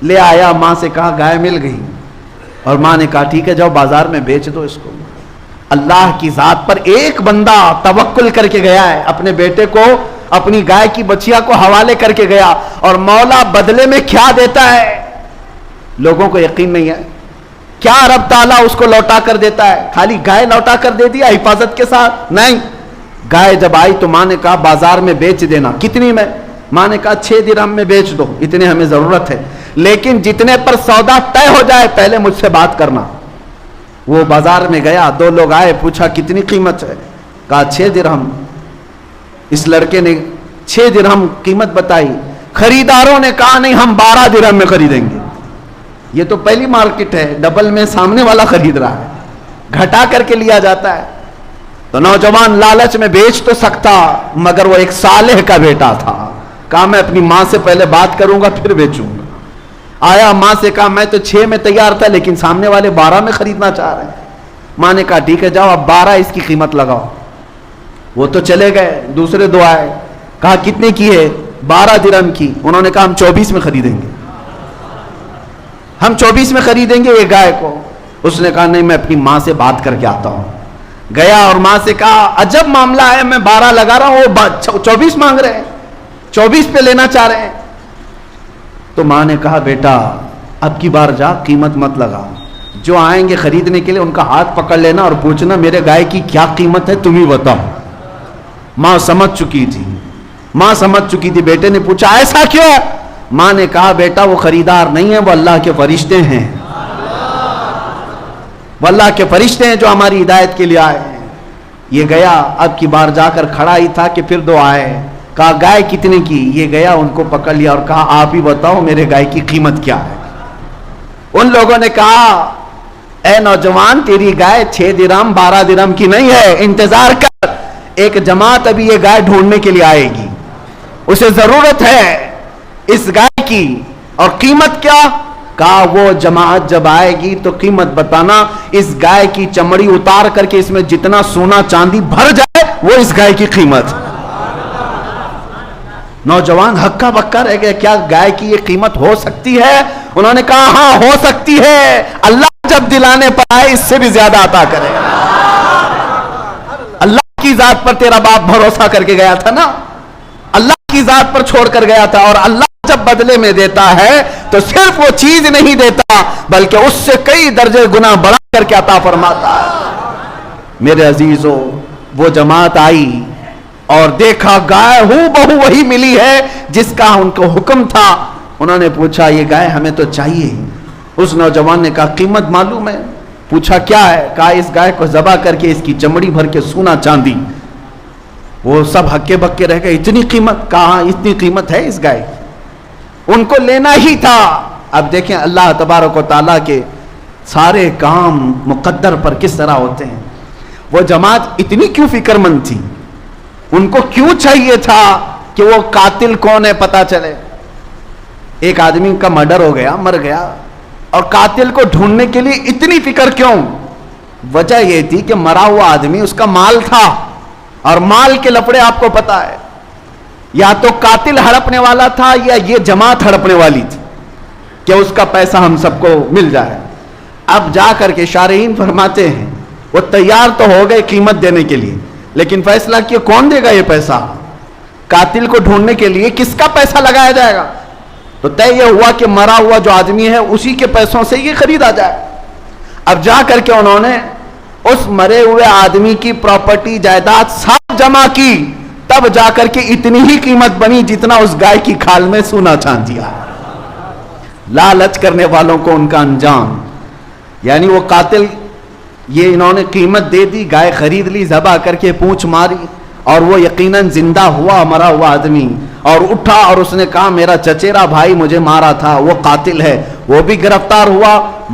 Speaker 1: لے آیا, ماں سے کہا گائے مل گئی, اور ماں نے کہا ٹھیک ہے جاؤ بازار میں بیچ دو اس کو. اللہ کی ذات پر ایک بندہ توکل کر کے گیا ہے, اپنے بیٹے کو اپنی گائے کی بچیا کو حوالے کر کے گیا, اور مولا بدلے میں کیا دیتا ہے لوگوں کو یقین نہیں ہے. کیا رب تعالیٰ اس کو لوٹا کر دیتا ہے, خالی گائے لوٹا کر دے دیا حفاظت کے ساتھ؟ نہیں, گائے جب آئی تو ماں نے کہا بازار میں بیچ دینا. کتنی میں؟ ماں نے کہا 6 درہم میں بیچ دو, اتنے ہمیں ضرورت ہے, لیکن جتنے پر سودا طے ہو جائے پہلے مجھ سے بات کرنا. وہ بازار میں گیا, 2 لوگ آئے, پوچھا کتنی قیمت ہے, کہا 6 درہم. اس لڑکے نے 6 درہم قیمت بتائی, خریداروں نے کہا نہیں ہم 12 درہم میں خریدیں گے. یہ تو پہلی مارکیٹ ہے, ڈبل میں سامنے والا خرید رہا ہے, گھٹا کر کے لیا جاتا ہے. تو نوجوان لالچ میں بیچ تو سکتا, مگر وہ ایک صالح کا بیٹا تھا, کہا میں اپنی ماں سے پہلے بات کروں گا پھر بیچوں گا. آیا, ماں سے کہا میں تو 6 میں تیار تھا لیکن سامنے والے 12 میں خریدنا چاہ رہے ہیں. ماں نے کہا ٹھیک ہے جاؤ اب 12 اس کی قیمت لگاؤ. وہ تو چلے گئے, دوسرے 2 آئے, کہا کتنے کی ہے, 12 درہم کی. انہوں نے کہا ہم 24 میں خریدیں گے, ہم 24 میں خریدیں گے یہ گائے کو. اس نے کہا نہیں میں اپنی ماں سے بات کر کے آتا ہوں. گیا اور ماں سے کہا عجب معاملہ ہے, میں 12 لگا رہا ہوں, وہ 24 مانگ رہے ہیں, 24 پہ لینا چاہ رہے ہیں. تو ماں نے کہا بیٹا اب کی بار جا قیمت مت لگا, جو آئیں گے خریدنے کے لیے ان کا ہاتھ پکڑ لینا اور پوچھنا میرے گائے کی کیا قیمت ہے تم ہی بتاؤ. ماں سمجھ چکی تھی. بیٹے نے پوچھا ایسا کیوں؟ ماں نے کہا بیٹا وہ خریدار نہیں ہے, وہ اللہ کے فرشتے ہیں, وہ اللہ کے فرشتے ہیں جو ہماری ہدایت کے لیے آئے ہیں. یہ گیا, اب کی بار جا کر کھڑا ہی تھا کہ پھر 2 آئے, کہا گائے کتنے کی؟ یہ گیا ان کو پکڑ لیا اور کہا آپ ہی بتاؤ میرے گائے کی قیمت کیا ہے. ان لوگوں نے کہا اے نوجوان تیری گائے 6 درہم 12 درہم کی نہیں ہے, انتظار کر, ایک جماعت ابھی یہ گائے ڈھونڈنے کے لیے آئے گی, اسے ضرورت ہے اس گائے کی. اور قیمت کیا؟ کہا وہ جماعت جب آئے گی تو قیمت بتانا, اس گائے کی چمڑی اتار کر کے اس میں جتنا سونا چاندی بھر جائے وہ اس گائے کی قیمت. نوجوان ہکا بکا رہ گئے, کیا گائے کی یہ قیمت ہو سکتی ہے؟ انہوں نے کہا ہاں ہو سکتی ہے, اللہ جب دلانے پر آئے اس سے بھی زیادہ عطا کرے. اللہ کی ذات پر تیرا باپ بھروسہ کر کے گیا تھا نا, اللہ کی ذات پر چھوڑ کر گیا تھا, اور اللہ جب بدلے میں دیتا ہے تو صرف وہ چیز نہیں دیتا بلکہ اس سے کئی درجے گنا بڑھا کر کے عطا فرماتا ہے. میرے عزیزو, وہ جماعت آئی اور دیکھا گائے ہو بہو وہی ملی ہے جس کا ان کو حکم تھا. انہوں نے پوچھا یہ گائے ہمیں تو چاہیے. اس نوجوان نے کہا قیمت معلوم ہے؟ پوچھا کیا ہے؟ کہا اس گائے کو ذبح کر کے اس کی چمڑی بھر کے سونا چاندی. وہ سب ہکے بکے رہ گئے. اتنی قیمت؟ کہا اتنی قیمت ہے اس گائے کی. ان کو لینا ہی تھا. اب دیکھیں اللہ تبارک و تعالیٰ کے سارے کام مقدر پر کس طرح ہوتے ہیں. وہ جماعت اتنی کیوں فکر مند تھی؟ ان کو کیوں چاہیے تھا کہ وہ قاتل کون ہے پتا چلے؟ ایک آدمی کا مرڈر ہو گیا، مر گیا، اور قاتل کو ڈھونڈنے کے لیے اتنی فکر کیوں؟ وجہ یہ تھی کہ مرا ہوا آدمی اس کا مال تھا، اور مال کے لفڑے آپ کو پتا ہے، یا تو قاتل ہڑپنے والا تھا یا یہ جماعت ہڑپنے والی تھی کہ اس کا پیسہ ہم سب کو مل جائے. اب جا کر کے شارحین فرماتے ہیں وہ تیار تو ہو گئے قیمت دینے کے لیے، لیکن فیصلہ کیا کون دے گا یہ پیسہ؟ قاتل کو ڈھونڈنے کے لیے کس کا پیسہ لگایا جائے گا؟ تو طے یہ ہوا کہ مرا ہوا جو آدمی ہے اسی کے پیسوں سے یہ خریدا جائے. اب جا کر کے انہوں نے اس مرے ہوئے آدمی کی پراپرٹی جائیداد سب جمع کی، تب جا کر کے اتنی ہی قیمت بنی جتنا اس گائے کی کھال میں سونا چاندی ہے. لالچ کرنے والوں کو ان کا انجام. یعنی وہ قاتل، یہ انہوں نے قیمت دے دی، گائے خرید لی، ذبح کر کے پونچھ ماری، اور وہ یقیناً زندہ ہوا مرا ہوا آدمی، اور اٹھا اور اس نے کہا میرا چچیرا بھائی مجھے مارا تھا، وہ قاتل ہے. وہ بھی گرفتار ہوا،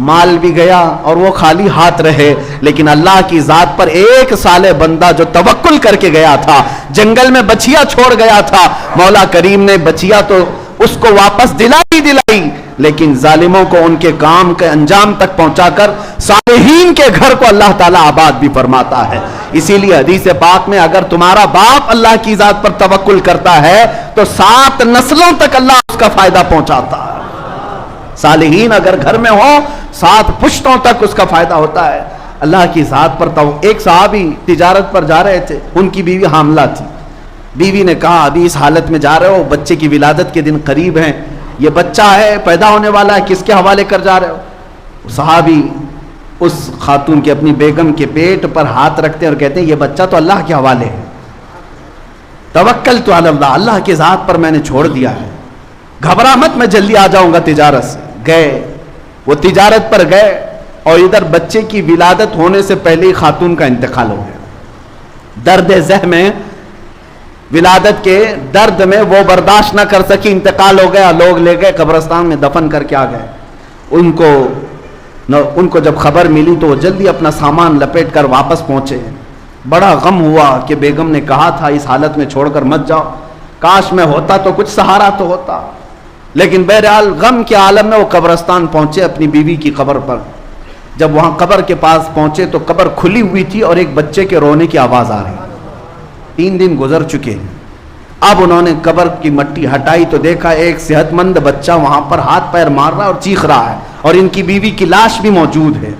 Speaker 1: مال بھی گیا، اور وہ خالی ہاتھ رہے. لیکن اللہ کی ذات پر ایک صالح بندہ جو توکل کر کے گیا تھا، جنگل میں بچیا چھوڑ گیا تھا، مولا کریم نے بچیا تو اس کو واپس دلائی، لیکن ظالموں کو ان کے کام کے انجام تک پہنچا کر صالحین کے گھر کو اللہ تعالیٰ آباد بھی فرماتا ہے. اسی لیے حدیث پاک میں اگر تمہارا باپ اللہ کی ذات پر توکل کرتا ہے تو 7 نسلوں تک اللہ اس کا فائدہ پہنچاتا ہے. صالحین اگر گھر میں ہو 7 پشتوں تک اس کا فائدہ ہوتا ہے. اللہ کی ذات پر ایک صحابی تجارت پر جا رہے تھے، ان کی بیوی حاملہ تھی. بیوی نے کہا ابھی اس حالت میں جا رہے ہو، بچے کی ولادت کے دن قریب ہیں، یہ بچہ ہے پیدا ہونے والا ہے، کس کے حوالے کر جا رہے ہو؟ صحابی اس خاتون کے اپنی بیگم کے پیٹ پر ہاتھ رکھتے ہیں اور کہتے ہیں یہ بچہ تو اللہ کے حوالے ہے، توکلت علی اللہ، اللہ کی ذات پر میں نے چھوڑ دیا ہے، گھبرا مت میں جلدی آ جاؤں گا تجارت سے. گئے، وہ تجارت پر گئے، اور ادھر بچے کی ولادت ہونے سے پہلے ہی خاتون کا انتقال ہو گیا. درد ذہ میں، ولادت کے درد میں وہ برداشت نہ کر سکی، انتقال ہو گیا. لوگ لے گئے قبرستان میں دفن کر کے آ گئے. ان کو جب خبر ملی تو وہ جلدی اپنا سامان لپیٹ کر واپس پہنچے. بڑا غم ہوا کہ بیگم نے کہا تھا اس حالت میں چھوڑ کر مت جاؤ، کاش میں ہوتا تو کچھ سہارا تو ہوتا. لیکن بہرحال غم کے عالم میں وہ قبرستان پہنچے اپنی بیوی کی قبر پر. جب وہاں قبر کے پاس پہنچے تو قبر کھلی ہوئی تھی اور ایک بچے کے رونے کی آواز آ رہی. 3 دن گزر چکے. اب انہوں نے قبر کی مٹی ہٹائی تو دیکھا ایک صحت مند بچہ وہاں پر ہاتھ پیر مار رہا ہے اور چیخ رہا ہے، اور ان کی بیوی کی لاش بھی موجود ہے.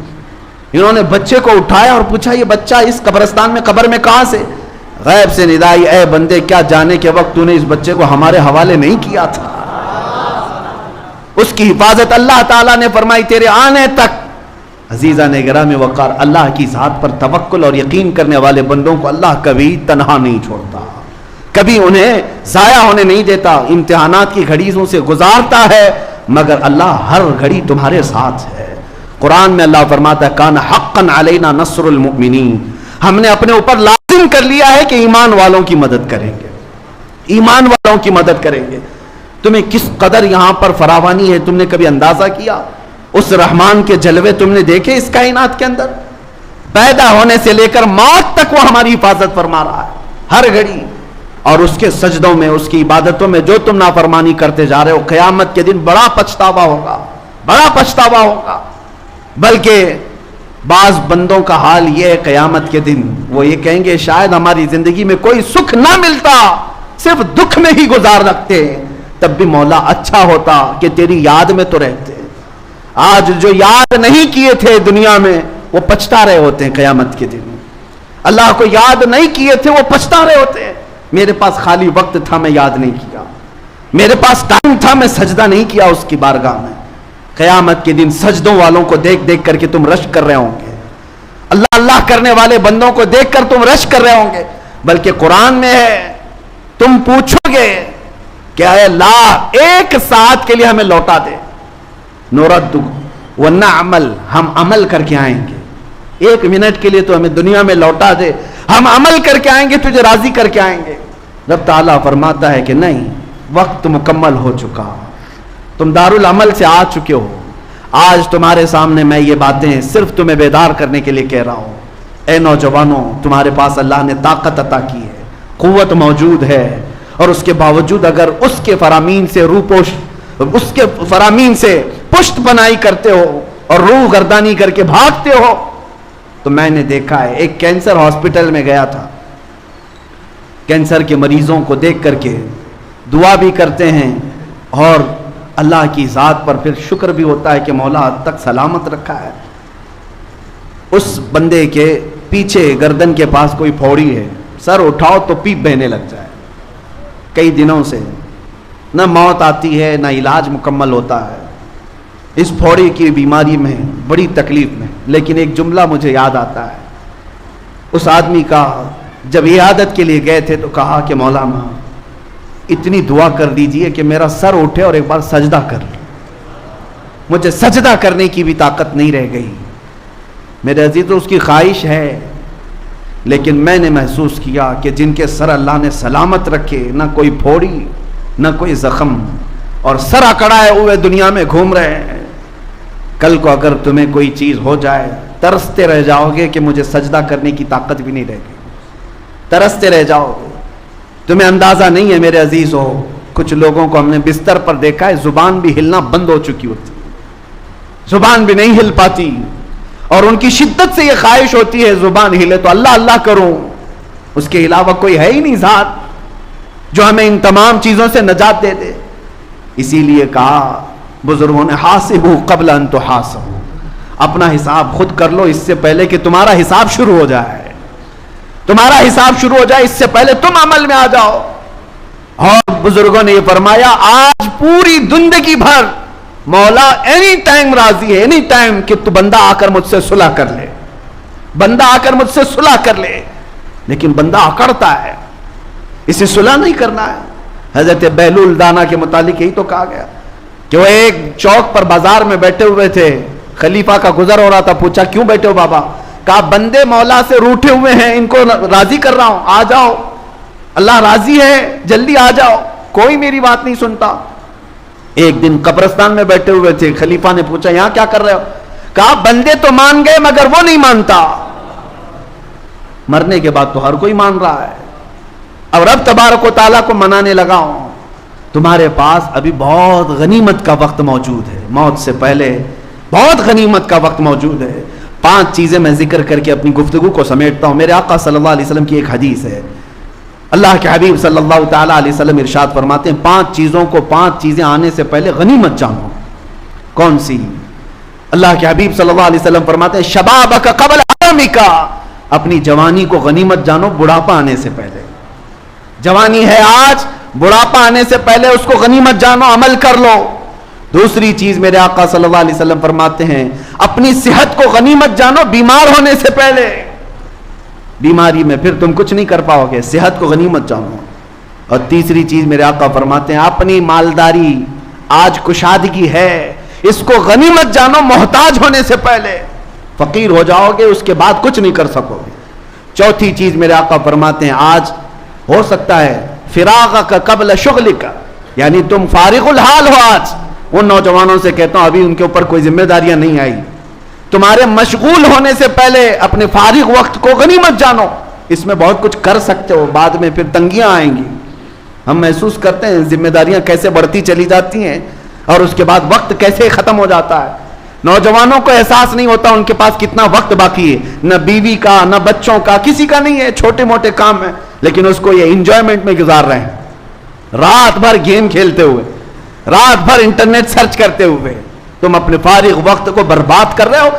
Speaker 1: انہوں نے بچے کو اٹھایا اور پوچھا یہ بچہ اس قبرستان میں قبر میں کہاں سے؟ غیب سے ندائی، اے بندے کیا جانے کے وقت تو نے اس بچے کو ہمارے حوالے نہیں کیا تھا؟ اس کی حفاظت اللہ تعالیٰ نے فرمائی تیرے آنے تک. عزیزان گرامی وقار، اللہ کی ذات پر توکل اور یقین کرنے والے بندوں کو اللہ کبھی تنہا نہیں چھوڑتا، کبھی انہیں ضائع ہونے نہیں دیتا. امتحانات کی گھڑیوں سے گزارتا ہے مگر اللہ ہر گھڑی تمہارے ساتھ ہے. قرآن میں اللہ فرماتا ہے کان حقا علینا نصر المؤمنین، ہم نے اپنے اوپر لازم کر لیا ہے کہ ایمان والوں کی مدد کریں گے، ایمان والوں کی مدد کریں گے. تمہیں کس قدر یہاں پر فراوانی ہے تم نے کبھی اندازہ کیا؟ اس رحمان کے جلوے تم نے دیکھے اس کائنات کے اندر؟ پیدا ہونے سے لے کر موت تک وہ ہماری حفاظت فرما رہا ہے ہر گھڑی. اور اس کے سجدوں میں، اس کی عبادتوں میں جو تم نافرمانی کرتے جا رہے ہو، قیامت کے دن بڑا پچھتاوا ہوگا، بڑا پچھتاوا ہوگا. بلکہ بعض بندوں کا حال یہ ہے قیامت کے دن وہ یہ کہیں گے شاید ہماری زندگی میں کوئی سکھ نہ ملتا، صرف دکھ میں ہی گزار رکھتے، تب بھی مولا اچھا ہوتا کہ تیری یاد میں تو رہتے. آج جو یاد نہیں کیے تھے دنیا میں وہ پچھتا رہے ہوتے ہیں قیامت کے دن. اللہ کو یاد نہیں کیے تھے وہ پچھتا رہے ہوتے ہیں. میرے پاس خالی وقت تھا میں یاد نہیں کیا، میرے پاس ٹائم تھا میں سجدہ نہیں کیا اس کی بارگاہ میں. قیامت کے دن سجدوں والوں کو دیکھ دیکھ کر کے تم رشک کر رہے ہوں گے، اللہ اللہ کرنے والے بندوں کو دیکھ کر تم رشک کر رہے ہوں گے. بلکہ قرآن میں ہے تم پوچھو گے کہ اے اللہ ایک ساتھ کے لیے ہمیں لوٹا دے، نورد ونعمل، ہم عمل کر کے آئیں گے، ایک منٹ کے لیے تو ہمیں دنیا میں لوٹا دے، ہم عمل کر کے آئیں گے، تجھے راضی کر کے آئیں گے۔ رب تعالیٰ فرماتا ہے کہ نہیں، وقت مکمل ہو چکا، تم دارالعمل سے آ چکے ہو، آج تمہارے سامنے میں یہ باتیں صرف تمہیں بیدار کرنے کے لیے کہہ رہا ہوں۔ اے نوجوانوں، تمہارے پاس اللہ نے طاقت عطا کی ہے، قوت موجود ہے، اور اس کے باوجود اگر اس کے فرامین سے اس کے فرامین سے پشت بنائی کرتے ہو اور روح گردانی کر کے بھاگتے ہو، تو میں نے دیکھا ہے، ایک کینسر ہاسپٹل میں گیا تھا، کینسر کے مریضوں کو دیکھ کر کے دعا بھی کرتے ہیں اور اللہ کی ذات پر پھر شکر بھی ہوتا ہے کہ مولا حد تک سلامت رکھا ہے۔ اس بندے کے پیچھے گردن کے پاس کوئی پھوڑی ہے، سر اٹھاؤ تو پیپ بہنے لگ جائے، کئی دنوں سے نہ موت آتی ہے نہ علاج مکمل ہوتا ہے، اس پھوڑی کی بیماری میں بڑی تکلیف میں۔ لیکن ایک جملہ مجھے یاد آتا ہے، اس آدمی کا جب عیادت کے لیے گئے تھے تو کہا کہ مولانا اتنی دعا کر دیجئے کہ میرا سر اٹھے اور ایک بار سجدہ کر لے، مجھے سجدہ کرنے کی بھی طاقت نہیں رہ گئی۔ میرے عزیزو، اس کی خواہش ہے، لیکن میں نے محسوس کیا کہ جن کے سر اللہ نے سلامت رکھے، نہ کوئی پھوڑی نہ کوئی زخم، اور سر اکڑائے ہوئے دنیا میں گھوم رہے ہیں، کل کو اگر تمہیں کوئی چیز ہو جائے ترستے رہ جاؤ گے کہ مجھے سجدہ کرنے کی طاقت بھی نہیں رہے گی، ترستے رہ جاؤ گے۔ تمہیں اندازہ نہیں ہے میرے عزیز ہو، کچھ لوگوں کو ہم نے بستر پر دیکھا ہے زبان بھی ہلنا بند ہو چکی ہوتی، زبان بھی نہیں ہل پاتی، اور ان کی شدت سے یہ خواہش ہوتی ہے زبان ہلے تو اللہ اللہ کروں، اس کے علاوہ کوئی ہے ہی نہیں ذات جو ہمیں ان تمام چیزوں سے نجات دے دے۔ اسی لیے کہا بزرگوں نے حاسبوا قبل ان تحاسبوا، اپنا حساب خود کر لو اس سے پہلے کہ تمہارا حساب شروع ہو جائے، تمہارا حساب شروع ہو جائے اس سے پہلے تم عمل میں آ جاؤ۔ اور بزرگوں نے یہ فرمایا آج پوری زندگی بھر مولا اینی ٹائم راضی ہے، اینی ٹائم کہ تو بندہ آ کر مجھ سے صلح کر لے، بندہ آ کر مجھ سے صلح کر لے، لیکن بندہ اکڑتا ہے، اسے صلح نہیں کرنا ہے۔ حضرت بہلول دانا کے متعلق یہی تو کہا گیا کہ وہ ایک چوک پر بازار میں بیٹھے ہوئے تھے، خلیفہ کا گزر ہو رہا تھا، پوچھا کیوں بیٹھے ہو بابا؟ کہا بندے مولا سے روٹھے ہوئے ہیں، ان کو راضی کر رہا ہوں، آ جاؤ، اللہ راضی ہے، جلدی آ جاؤ، کوئی میری بات نہیں سنتا۔ ایک دن قبرستان میں بیٹھے ہوئے تھے، خلیفہ نے پوچھا یہاں کیا کر رہے ہو؟ کہا بندے تو مان گئے مگر وہ نہیں مانتا، مرنے کے بعد تو ہر کوئی مان رہا ہے، اب رب تبارک و تعالیٰ کو منانے لگا ہوں۔ تمہارے پاس ابھی بہت غنیمت کا وقت موجود ہے، موت سے پہلے بہت غنیمت کا وقت موجود ہے۔ 5 چیزیں میں ذکر کر کے اپنی گفتگو کو سمیٹتا ہوں۔ میرے آقا صلی اللہ علیہ وسلم کی ایک حدیث ہے، اللہ کے حبیب صلی اللہ تعالیٰ علیہ وسلم ارشاد فرماتے ہیں 5 چیزوں کو 5 چیزیں آنے سے پہلے غنیمت جانو۔ کون سی؟ اللہ کے حبیب صلی اللہ علیہ وسلم فرماتے ہیں شبابک قبل حرمک، اپنی جوانی کو غنیمت جانو بڑھاپا آنے سے پہلے۔ جوانی ہے آج، بڑھاپا آنے سے پہلے اس کو غنیمت جانو، عمل کر لو۔ دوسری چیز میرے آقا صلی اللہ علیہ وسلم فرماتے ہیں اپنی صحت کو غنیمت جانو بیمار ہونے سے پہلے، بیماری میں پھر تم کچھ نہیں کر پاؤ گے، صحت کو غنیمت جانو۔ اور تیسری چیز میرے آقا فرماتے ہیں اپنی مالداری، آج کشادگی ہے، اس کو غنیمت جانو محتاج ہونے سے پہلے، فقیر ہو جاؤ گے اس کے بعد کچھ نہیں کر سکو گے۔ چوتھی چیز میرے آقا فرماتے ہیں آج ہو سکتا ہے فراغک قبل شغلک، یعنی تم فارغ الحال ہو۔ آج ان نوجوانوں سے کہتا ہوں ابھی ان کے اوپر کوئی ذمہ داریاں نہیں آئی، تمہارے مشغول ہونے سے پہلے اپنے فارغ وقت کو غنیمت جانو، اس میں بہت کچھ کر سکتے ہو، بعد میں پھر تنگیاں آئیں گی۔ ہم محسوس کرتے ہیں ذمہ داریاں کیسے بڑھتی چلی جاتی ہیں اور اس کے بعد وقت کیسے ختم ہو جاتا ہے۔ نوجوانوں کو احساس نہیں ہوتا ان کے پاس کتنا وقت باقی ہے، نہ بیوی کا نہ بچوں کا، کسی کا نہیں ہے، چھوٹے موٹے کام ہیں، لیکن اس کو یہ انجوائمنٹ میں گزار رہے ہیں، رات بھر گیم کھیلتے ہوئے، رات بھر انٹرنیٹ سرچ کرتے ہوئے تم اپنے فارغ وقت کو برباد کر رہے ہو۔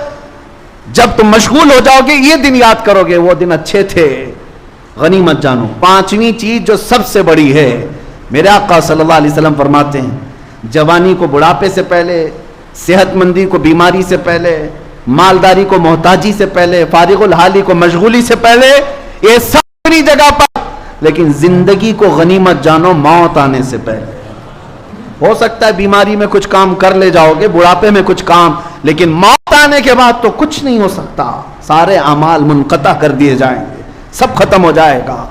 Speaker 1: جب تم مشغول ہو جاؤ گے یہ دن یاد کرو گے وہ دن اچھے تھے، غنیمت جانو۔ 5ویں چیز جو سب سے بڑی ہے، میرے آقا صلی اللہ علیہ وسلم فرماتے ہیں جوانی کو بڑھاپے سے پہلے، صحت مندی کو بیماری سے پہلے، مالداری کو محتاجی سے پہلے، فارغ الحالی کو مشغولی سے پہلے، یہ سب اپنی جگہ پر لیکن زندگی کو غنیمت جانو موت آنے سے پہلے. ہو سکتا ہے بیماری میں کچھ کام کر لے جاؤ گے, بڑھاپے میں کچھ کام, لیکن موت آنے کے بعد تو کچھ نہیں ہو سکتا. سارے اعمال منقطع کر دیے جائیں گے, سب ختم ہو جائے گا.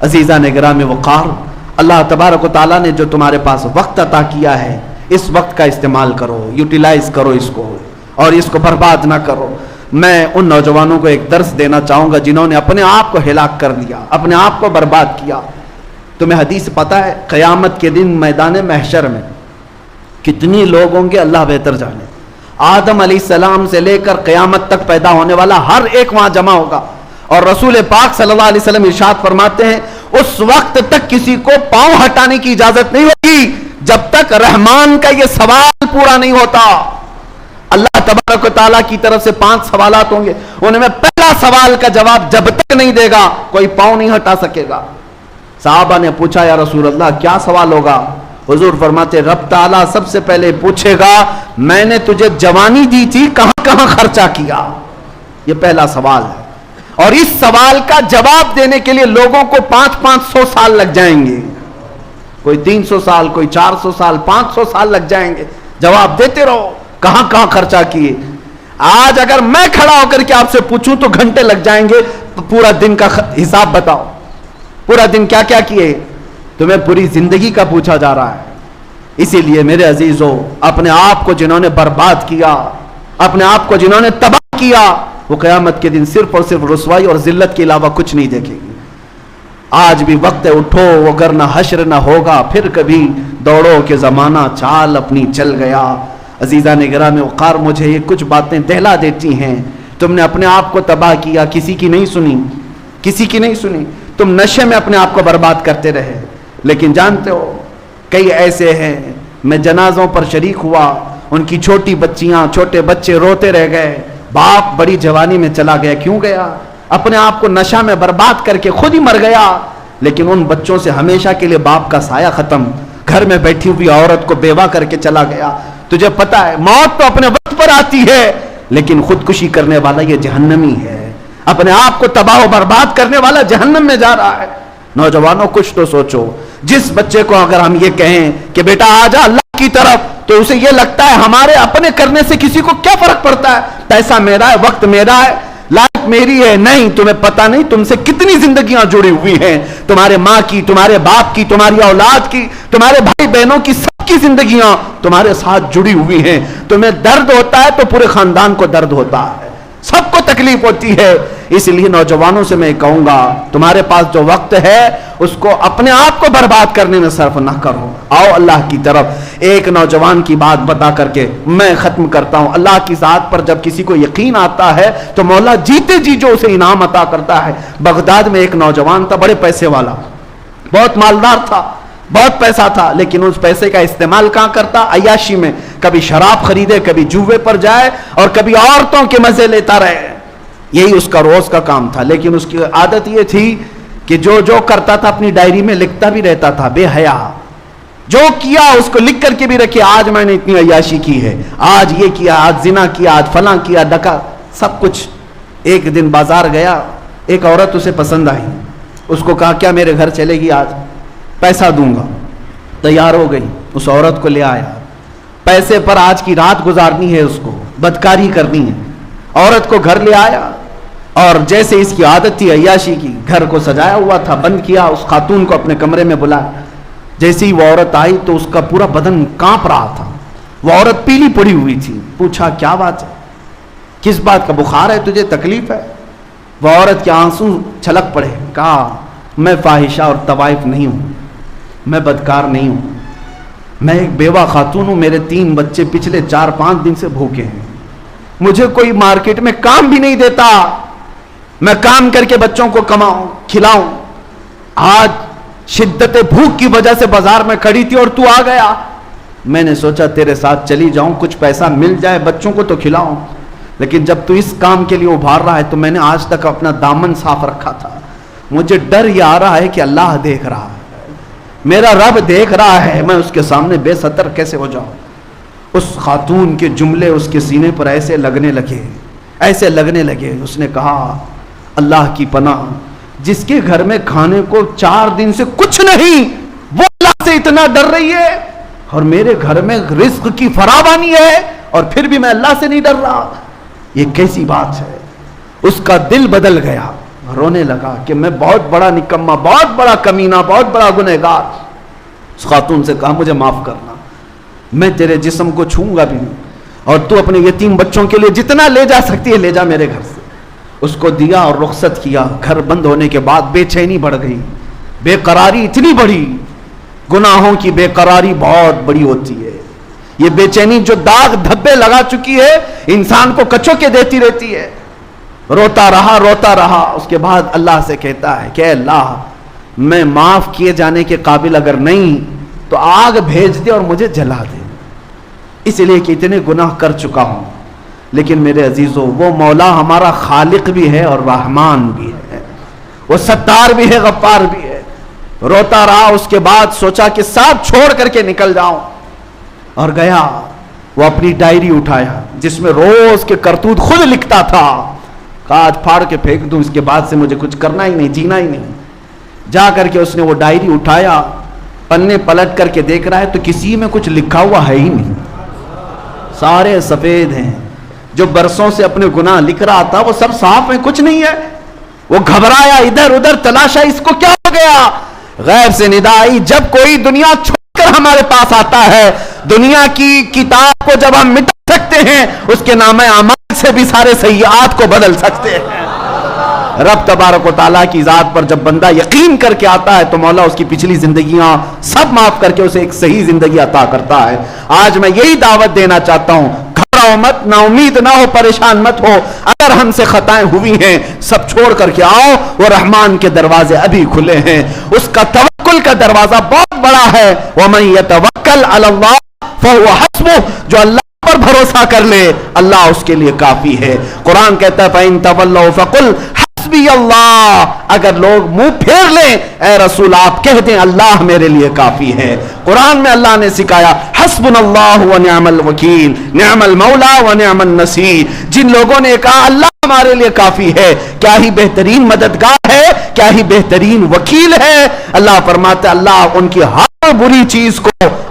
Speaker 1: عزیزان گرامی وقار, اللہ تبارک و تعالیٰ نے جو تمہارے پاس وقت عطا کیا ہے, اس وقت کا استعمال کرو, یوٹیلائز کرو اس کو, اور اس کو برباد نہ کرو. میں ان نوجوانوں کو ایک درس دینا چاہوں گا جنہوں نے اپنے آپ کو ہلاک کر دیا, اپنے آپ کو برباد کیا. تمہیں حدیث پتہ ہے قیامت کے دن میدان محشر میں کتنی لوگ ہوں گے اللہ بہتر جانے. آدم علیہ السلام سے لے کر قیامت تک پیدا ہونے والا ہر ایک وہاں جمع ہوگا, اور رسول پاک صلی اللہ علیہ وسلم ارشاد فرماتے ہیں اس وقت تک کسی کو پاؤں ہٹانے کی اجازت نہیں ہوگی جب تک رحمان کا یہ سوال پورا نہیں ہوتا. اللہ تبارک و تعالیٰ کی طرف سے 5 سوالات ہوں گے, ان میں پہلا سوال کا جواب جب تک نہیں دے گا کوئی پاؤں نہیں ہٹا سکے گا. صحابہ نے پوچھا یا رسول اللہ کیا سوال ہوگا؟ حضور فرماتے رب تعالیٰ سب سے پہلے پوچھے گا میں نے تجھے جوانی دی تھی کہاں کہاں خرچہ کیا. یہ پہلا سوال ہے, اور اس سوال کا جواب دینے کے لیے لوگوں کو 500 سال لگ جائیں گے. کوئی 300 سال, کوئی 400 سال, 500 سال لگ جائیں گے. جواب دیتے رہو کہاں کہاں خرچہ کیے. آج اگر میں کھڑا ہو کر کے آپ سے پوچھوں تو گھنٹے لگ جائیں گے. پورا دن کا حساب بتاؤ, پورا دن کیا کیا کیے. تمہیں پوری زندگی کا پوچھا جا رہا ہے. اسی لیے میرے عزیزو, اپنے آپ کو جنہوں نے برباد کیا, اپنے آپ کو جنہوں نے تباہ کیا, وہ قیامت کے دن صرف اور صرف رسوائی اور ذلت کے علاوہ کچھ نہیں دیکھیں گے. آج بھی وقت ہے, اٹھو وگرنہ حشر نہ ہوگا پھر کبھی, دوڑو کہ زمانہ چال اپنی چل گیا. عزیزان گرامی وقار, مجھے یہ کچھ باتیں دہلا دیتی ہیں. تم نے اپنے آپ کو تباہ کیا, کسی کی نہیں سنی, کسی کی نہیں سنی. تم نشے میں اپنے آپ کو برباد کرتے رہے. لیکن جانتے ہو کئی ایسے ہیں, میں جنازوں پر شریک ہوا, ان کی چھوٹی بچیاں چھوٹے بچے روتے رہ گئے, باپ بڑی جوانی میں چلا گیا. کیوں گیا؟ اپنے آپ کو نشہ میں برباد کر کے خود ہی مر گیا. لیکن ان بچوں سے ہمیشہ کے لیے باپ کا سایہ ختم, گھر میں بیٹھی ہوئی عورت کو بیوہ کر کے چلا گیا. تجھے پتا ہے موت تو اپنے وقت پر آتی ہے, لیکن خودکشی کرنے والا یہ جہنمی ہے. اپنے آپ کو تباہ و برباد کرنے والا جہنم میں جا رہا ہے. نوجوانوں کچھ تو سوچو. جس بچے کو اگر ہم یہ کہیں کہ بیٹا آ جا اللہ کی طرف, تو اسے یہ لگتا ہے ہمارے اپنے کرنے سے کسی کو کیا فرق پڑتا ہے, پیسہ میرا ہے, وقت میرا ہے, لائف میری ہے. نہیں, تمہیں پتا نہیں تم سے کتنی زندگیاں جڑی ہوئی ہیں, تمہارے ماں کی, تمہارے باپ کی, تمہاری اولاد کی, تمہارے بھائی بہنوں کی, سب کی زندگیاں تمہارے ساتھ جڑی ہوئی ہیں. تمہیں درد ہوتا ہے تو پورے خاندان کو درد ہوتا ہے, سب کو تکلیف ہوتی ہے. اس لیے نوجوانوں سے میں کہوں گا تمہارے پاس جو وقت ہے اس کو اپنے آپ کو برباد کرنے میں صرف نہ کرو. آؤ اللہ کی طرف. ایک نوجوان کی بات بتا کر کے میں ختم کرتا ہوں. اللہ کی ذات پر جب کسی کو یقین آتا ہے تو مولا جیتے جی جو اسے انعام عطا کرتا ہے. بغداد میں ایک نوجوان تھا, بڑے پیسے والا, بہت مالدار تھا, بہت پیسہ تھا, لیکن اس پیسے کا استعمال کہاں کرتا؟ عیاشی میں. کبھی شراب خریدے, کبھی جوے پر جائے, اور کبھی عورتوں کے مزے لیتا رہے. یہی اس کا روز کا کام تھا. لیکن اس کی عادت یہ تھی کہ جو کرتا تھا اپنی ڈائری میں لکھتا بھی رہتا تھا. بے حیا, جو کیا اس کو لکھ کر کے بھی رکھے, آج میں نے اتنی عیاشی کی ہے, آج یہ کیا, آج زنا کیا, آج فلاں کیا, ڈکا, سب کچھ. ایک دن بازار گیا, ایک عورت اسے پسند آئی, اس کو کہا کیا میرے گھر چلے گی, آج پیسہ دوں گا. تیار ہو گئی, اس عورت کو لے آیا. پیسے پر آج کی رات گزارنی ہے, اس کو بدکاری کرنی ہے. عورت کو گھر لے آیا, اور جیسے اس کی عادت تھی عیاشی کی, گھر کو سجایا ہوا تھا, بند کیا. اس خاتون کو اپنے کمرے میں بلایا. جیسے ہی وہ عورت آئی تو اس کا پورا بدن کانپ رہا تھا. وہ عورت پیلی پڑی ہوئی تھی. پوچھا کیا بات ہے, کس بات کا بخار ہے تجھے, تکلیف ہے؟ وہ عورت کے آنسو چھلک پڑے. کہا میں فاحشہ اور طوائف نہیں ہوں, میں بدکار نہیں ہوں, میں ایک بیوہ خاتون ہوں. میرے 3 بچے پچھلے 4-5 دن سے بھوکے ہیں. مجھے کوئی مارکیٹ میں کام بھی نہیں دیتا, میں کام کر کے بچوں کو کماؤں کھلاؤں. آج شدت بھوک کی وجہ سے بازار میں کھڑی تھی اور تو آ گیا. میں نے سوچا تیرے ساتھ چلی جاؤں, کچھ پیسہ مل جائے, بچوں کو تو کھلاؤں. لیکن جب تو اس کام کے لیے ابھار رہا ہے تو میں نے آج تک اپنا دامن صاف رکھا تھا. مجھے ڈر یہ آ رہا ہے کہ اللہ دیکھ رہا ہے, میرا رب دیکھ رہا ہے, میں اس کے سامنے بے ستر کیسے ہو جاؤں. اس خاتون کے جملے اس کے سینے پر ایسے لگنے لگے, ایسے لگنے لگے. اس نے کہا اللہ کی پناہ, جس کے گھر میں کھانے کو 4 دن سے کچھ نہیں، وہ اللہ سے اتنا ڈر رہی ہے، اور میرے گھر میں رزق کی فراوانی ہے اور پھر بھی میں اللہ سے نہیں ڈر رہا. یہ کیسی بات ہے؟ اس کا دل بدل گیا، رونے لگا کہ میں بہت بڑا نکما، بہت بڑا کمینہ، بہت بڑا گنہگار. اس خاتون سے کہا مجھے معاف کرنا، میں تیرے جسم کو چھوں گا بھی نہیں، اور تو اپنے یتیم بچوں کے لیے جتنا لے جا سکتی ہے لے جا میرے گھر سے. اس کو دیا اور رخصت کیا. گھر بند ہونے کے بعد بے چینی بڑھ گئی، بے قراری اتنی بڑی. گناہوں کی بے قراری بہت بڑی ہوتی ہے. یہ بے چینی جو داغ دھبے لگا چکی ہے انسان کو کچو کے دیتی رہتی ہے. روتا رہا. اس کے بعد اللہ سے کہتا ہے کہ اے اللہ، میں معاف کیے جانے کے قابل اگر نہیں تو آگ بھیج دے اور مجھے جلا دے، اس لیے کہ اتنے گناہ کر چکا ہوں. لیکن میرے عزیزوں، وہ مولا ہمارا خالق بھی ہے اور رحمان بھی ہے، وہ ستار بھی ہے، غفار بھی ہے. روتا رہا. اس کے بعد سوچا کہ ساتھ چھوڑ کر کے نکل جاؤں، اور گیا. وہ اپنی ڈائری اٹھایا جس میں روز کے کرتوت خود لکھتا تھا. آج پھاڑ کے پھینک دوں، اس کے بعد سے مجھے کچھ کرنا ہی نہیں، جینا ہی نہیں. جا کر کے اس نے وہ ڈائری اٹھایا، پنے پلٹ کر کے دیکھ رہا ہے تو کسی میں کچھ لکھا ہوا ہے ہی نہیں، سارے سفید ہیں. جو برسوں سے اپنے گناہ لکھ رہا تھا وہ سب صاف ہیں، کچھ نہیں ہے. وہ گھبرایا، ادھر ادھر تلاشا، اس کو کیا ہو گیا؟ غیب سے ندا آئی، جب کوئی دنیا چھوڑ کر ہمارے پاس آتا ہے، دنیا کی کتاب کو جب ہم مٹا سکتے ہیں، اس کے نام اعمال سے بھی سارے سیئات کو بدل سکتے ہیں. رب تبارک و تعالیٰ کی ذات پر جب بندہ یقین کر کے آتا ہے تو مولا اس کی پچھلی زندگیاں سب معاف کر کے اسے ایک صحیح زندگی عطا کرتا ہے. آج میں یہی دعوت دینا چاہتا ہوں، گھبراؤ مت، نا امید نہ ہو، پریشان مت ہو. اگر ہم سے خطائیں ہوئی ہیں سب چھوڑ کر کے آؤ، وہ رحمان کے دروازے ابھی کھلے ہیں. اس کا توکل کا دروازہ بہت بڑا ہے. وَمَن يَتَوَكَّلْ عَلَى اللَّهِ فَهُوَ حَسْبُهُ، جو اللہ پر بھروسہ کر لے اللہ اس کے لیے کافی ہے. قرآن کہتا ہے فَإِن تَوَلَّوْا فَقُلْ حَسْبِيَ اللَّهُ، اگر لوگ منہ پھیر لیں اے رسول آپ کہہ دیں اللہ میرے لیے کافی ہے. قرآن میں اللہ نے سکھایا حسبنا اللہ ونعم الوکیل، نعم المولا ونعم النصیر. جن لوگوں نے کہا اللہ ہمارے لیے کافی ہے، کیا ہی بہترین مددگار ہے، کیا ہی بہترین وکیل ہے. اللہ فرماتا ہے اللہ ان کی ہر بری چیز کو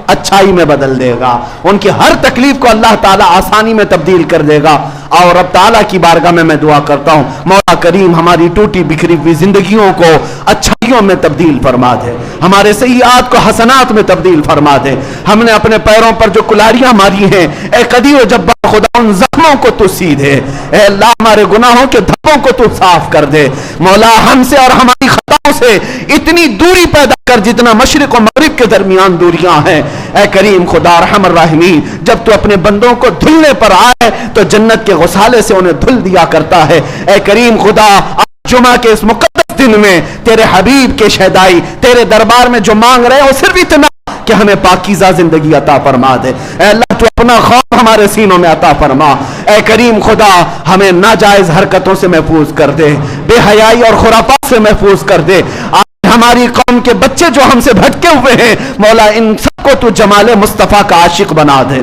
Speaker 1: اچھائی میں بدل دے گا، ان کی ہر تکلیف کو اللہ تعالیٰ آسانی میں تبدیل کر دے گا. اور رب تعالیٰ کی بارگاہ میں دعا کرتا ہوں مولا کریم ہماری ٹوٹی بکھری ہوئی زندگیوں کو اچھائیوں میں تبدیل فرما دے، ہمارے سیئات کو حسنات میں تبدیل فرما دے. ہم نے اپنے پیروں پر جو کلاریاں ماری ہیں اے قدیر و جبار خدا ان زخموں کو تو سی دے. اے اللہ ہمارے گناہوں کے دھبوں کو تو صاف کر دے. مولا ہم سے اور ہماری خطاؤں سے اتنی دوری پیدا کر جتنا مشرق و مغرب کے درمیان دوریاں ہیں. اے کریم خدا رحم الراحمین، جب تو اپنے بندوں کو دھلنے پر آئے تو جنت کے غسالے سے انہیں دھل دیا کرتا ہے. اے کریم خدا جمعہ کے اس مقدس دن میں تیرے حبیب کے شہدائی تیرے دربار میں جو مانگ رہے ہیں وہ صرف اتنا کہ ہمیں پاکیزہ زندگی عطا فرما دے. اے اللہ تو اپنا خوف ہمارے سینوں میں عطا فرما. اے کریم خدا ہمیں ناجائز حرکتوں سے محفوظ کر دے، بے حیائی اور خرافات سے محفوظ کر دے. ہماری قوم کے بچے جو ہم سے بھٹکے ہوئے ہیں مولا ان سب کو تو جمال مصطفیٰ کا عاشق بنا دے.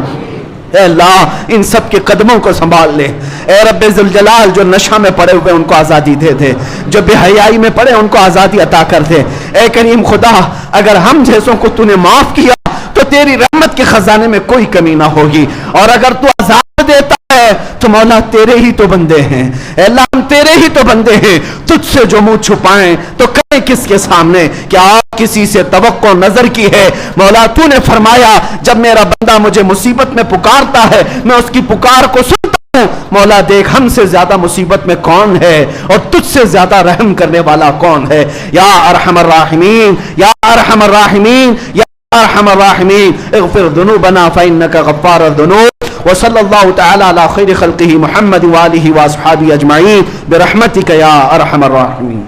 Speaker 1: اے اللہ ان سب کے قدموں کو سنبھال لے. اے رب ذوالجلال جو نشہ میں پڑے ہوئے ان کو آزادی دے دے، جو بے حیائی میں پڑے ان کو آزادی عطا کر دے. اے کریم خدا اگر ہم جیسوں کو تو نے معاف کیا تو تیری رحمت کے خزانے میں کوئی کمی نہ ہوگی، اور اگر تو عذاب دیتا ہے تو مولا تیرے ہی تو بندے ہیں. اے اللہ ہم تیرے ہی تو بندے ہیں، تجھ سے جو منہ چھپائیں تو کریں کس کے سامنے؟ کیا آپ کسی سے توقع نظر کی ہے؟ مولا تو نے فرمایا جب میرا بندہ مجھے مصیبت میں پکارتا ہے میں اس کی پکار کو سنتا ہوں. مولا دیکھ ہم سے زیادہ مصیبت میں کون ہے اور تجھ سے زیادہ رحم کرنے والا کون ہے؟ یا ارحم الراحمین، یا ارحم الراحمین، یا ارحم الراحمین اغفر ذنوبنا فانك غفار الذنوب. وصلی اللہ تعالی علی خیر خلقہ محمد وآلہ واصحابہ اجمعین برحمتک یا ارحم الراحمین.